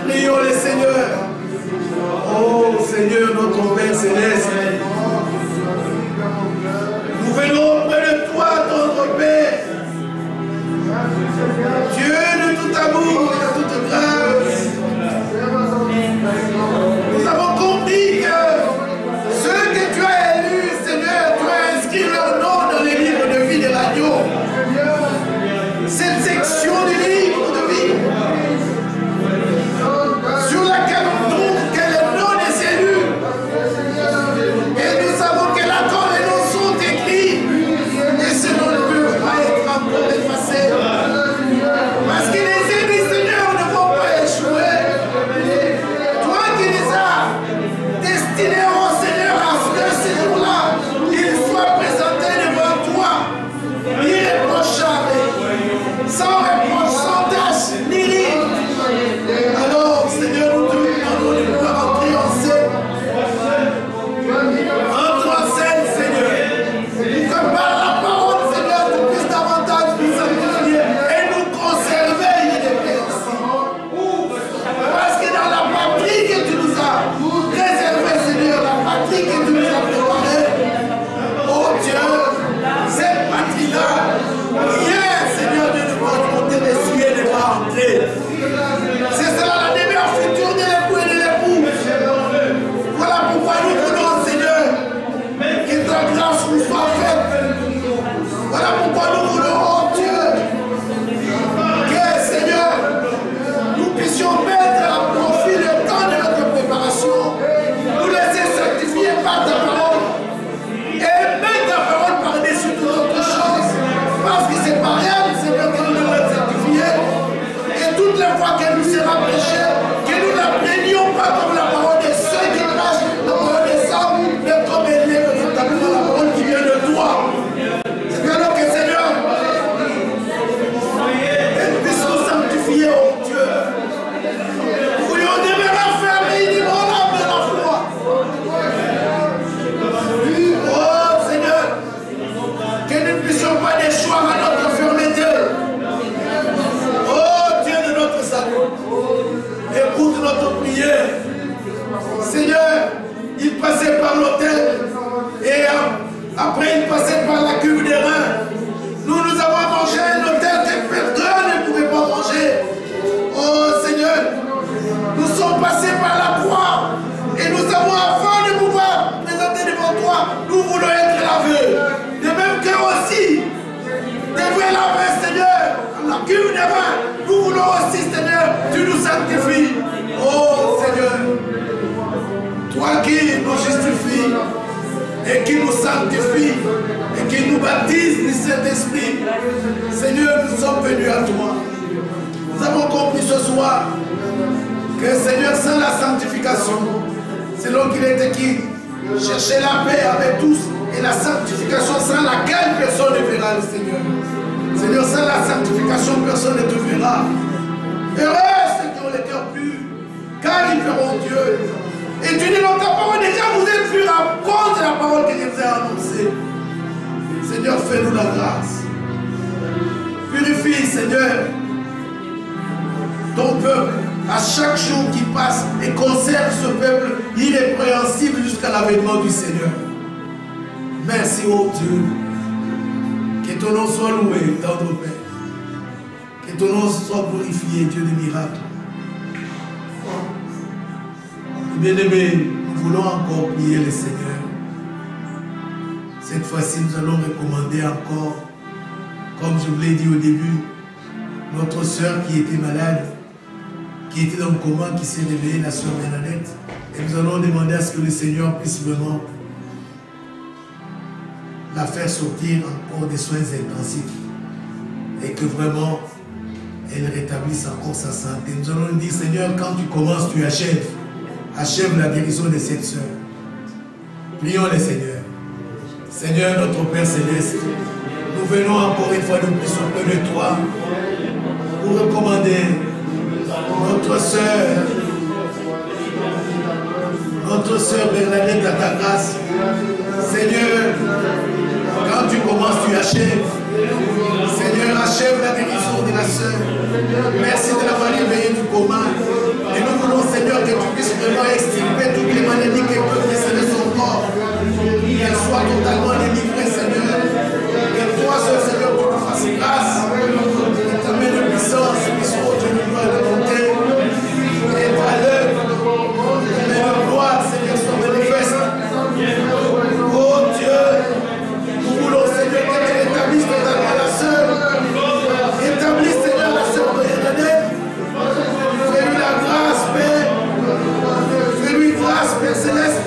Prions le Seigneur. Oh Seigneur, notre Père Céleste. Nous venons auprès de toi, notre Père. Dieu de tout amour, de toute grâce. Nous avons compris que ceux que tu as élus, Seigneur, tu as inscrit leur nom dans les livres de vie de l'agneau. Cette section du livre de vie sur laquelle on trouve que le nom des élus. Et nous savons que l'accord et nos sont écrits. Et ce nom ne peut pas être encore effacé. Parce que les élus, Seigneur, ne vont pas échouer. Toi qui les as destinés au Seigneur à ce que ce jour-là, ils soient présentés devant toi, irréprochables, sans reproche, sans tâche, ni rire. Alors, Seigneur, nous te demandons de pouvoir entrer en scène. Entre en scène, Seigneur. Que par la parole, Seigneur, tu puisses davantage nous sanctifier et nous conserver irrépréhensibles. Parce que dans la patrie que tu nous as réservée, Seigneur, la patrie que tu nous as préparée, oh Dieu, cette patrie-là, rien, Seigneur, de nous monter les cieux n'est pas entré. C'est cela la demeure future de l'époux et de l'époux. Voilà pourquoi nous voulons, Seigneur, que ta grâce nous soit faite. Voilà pourquoi nous voulons, oh Dieu, que, Seigneur, nous puissions mettre à profit le temps de notre préparation, nous laisser sanctifier par ta parole et mettre ta parole par-dessus toute autre chose. Parce que c'est par elle, Seigneur, que nous devons être sanctifiés. Et toutes les fois qu'elle nous sera prêchée, que nous ne la prenions pas comme la parole de ceux qui crachent, la parole des hommes, mais comme elle est véritablement la parole qui vient de toi. C'est bien donc que, Seigneur, elle puisse nous sanctifier, oh Dieu. Nous voulions demeurer fermés, inébranlables de la foi. Oh Seigneur, que nous ne puissions pas déchoir à notre fermeté. Oh Dieu de notre salut, écoute notre prière. Seigneur, il passait par l'autel et après il passait par la cuve des reins. Nous avons mangé un autel que personne ne pouvait pas manger. Oh Seigneur, nous sommes passés par la croix et nous avons, afin de pouvoir présenter devant toi, nous voulons être lavés. De même que aussi, devrait laver, Seigneur, la cuve des reins. Nous voulons aussi, Seigneur, tu nous sanctifies. Oh Seigneur, toi qui nous justifies et qui nous sanctifie et qui nous baptise du Saint-Esprit, Seigneur, nous sommes venus à toi. Nous avons compris ce soir que, Seigneur, sans la sanctification, selon qu'il est écrit, cherchez la paix avec tous et la sanctification sans laquelle personne ne verra le Seigneur. Seigneur, sans la sanctification, personne ne te verra. Heureux ceux qui ont le cœur pur, car ils verront Dieu. Et tu dis dans ta parole, déjà vous êtes purs à cause de la parole que je vous ai annoncée. Seigneur, fais-nous la grâce. Purifie, Seigneur, ton peuple à chaque jour qui passe et conserve ce peuple irrépréhensible jusqu'à l'avènement du Seigneur. Merci, ô Dieu. Que ton nom soit loué, tendre Père. Que ton nom soit glorifié, Dieu des miracles. Bien-aimés, nous voulons encore prier le Seigneur. Cette fois-ci, nous allons recommander encore, comme je vous l'ai dit au début, notre sœur qui était malade, qui était dans le coma, qui s'est réveillée, la sœur Bernadette. Et nous allons demander à ce que le Seigneur puisse vraiment la faire sortir encore des soins intensifs et que vraiment elle rétablisse encore sa santé. Nous allons lui dire, Seigneur, quand tu commences, tu achèves. Achève la guérison de cette sœur. Prions le Seigneur. Seigneur, notre Père Céleste, nous venons encore une fois de plus auprès de toi pour recommander notre sœur Bernadette à ta grâce. Seigneur, quand tu commences, tu achèves. Seigneur, achève la guérison. de la sœur. Merci de l'avoir réveillée du coma. Et nous voulons, Seigneur, que tu puisses vraiment extirper toutes les maladies qui peuvent décéder son corps. Qu'elle soit totalement délivrée, Seigneur. Que toi, Seigneur, tu nous fasses grâce. Et t'amènes de puissance, puisque tu nous dois de monter. Et à l'œuvre. Mais la gloire, Seigneur, soit manifeste. Oh Dieu, nous voulons, Seigneur, que tu établisses totalement la sœur. Établis, Seigneur, la sœur Marie-Hélène. Fais-lui la grâce, Père. Fais-lui grâce, Père Céleste.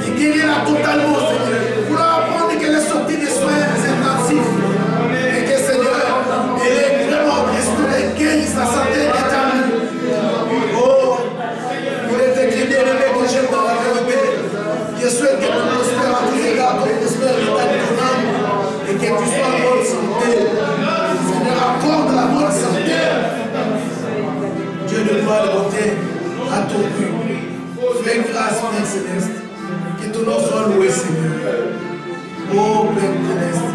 Et guéris-la totalement, Seigneur. Pour apprendre qu'elle est sortie des soins intensifs. Et que, Seigneur, elle est vraiment restaurée, guérie, sa santé est établie. Oh, il est écrit bien aimé que j'aime dans la vérité. Je souhaite que tu prospères à tous égards, que tu prospères l'état de ton âme. Et que tu sois en bonne santé. Seigneur, accorde la bonne santé. Dieu de gloire de bonté à ton but. Fais grâce, Père Céleste. Que ton nom soit loué, Seigneur. Oh, Père Céleste,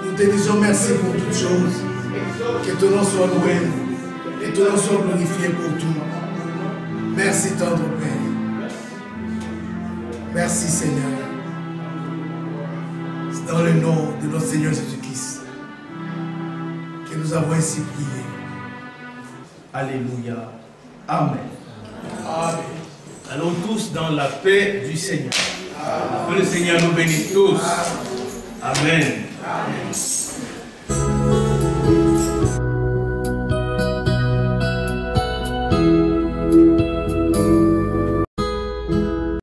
nous te disons merci pour toutes choses. Que ton nom soit loué. Et ton nom soit glorifié pour tout. Merci, tendre Père. Merci, Seigneur. C'est dans le nom de notre Seigneur Jésus-Christ que nous avons ainsi prié. Alléluia. Amen. Amen. Allons tous dans la paix du Seigneur. Que le Seigneur nous bénisse tous. Amen. Amen.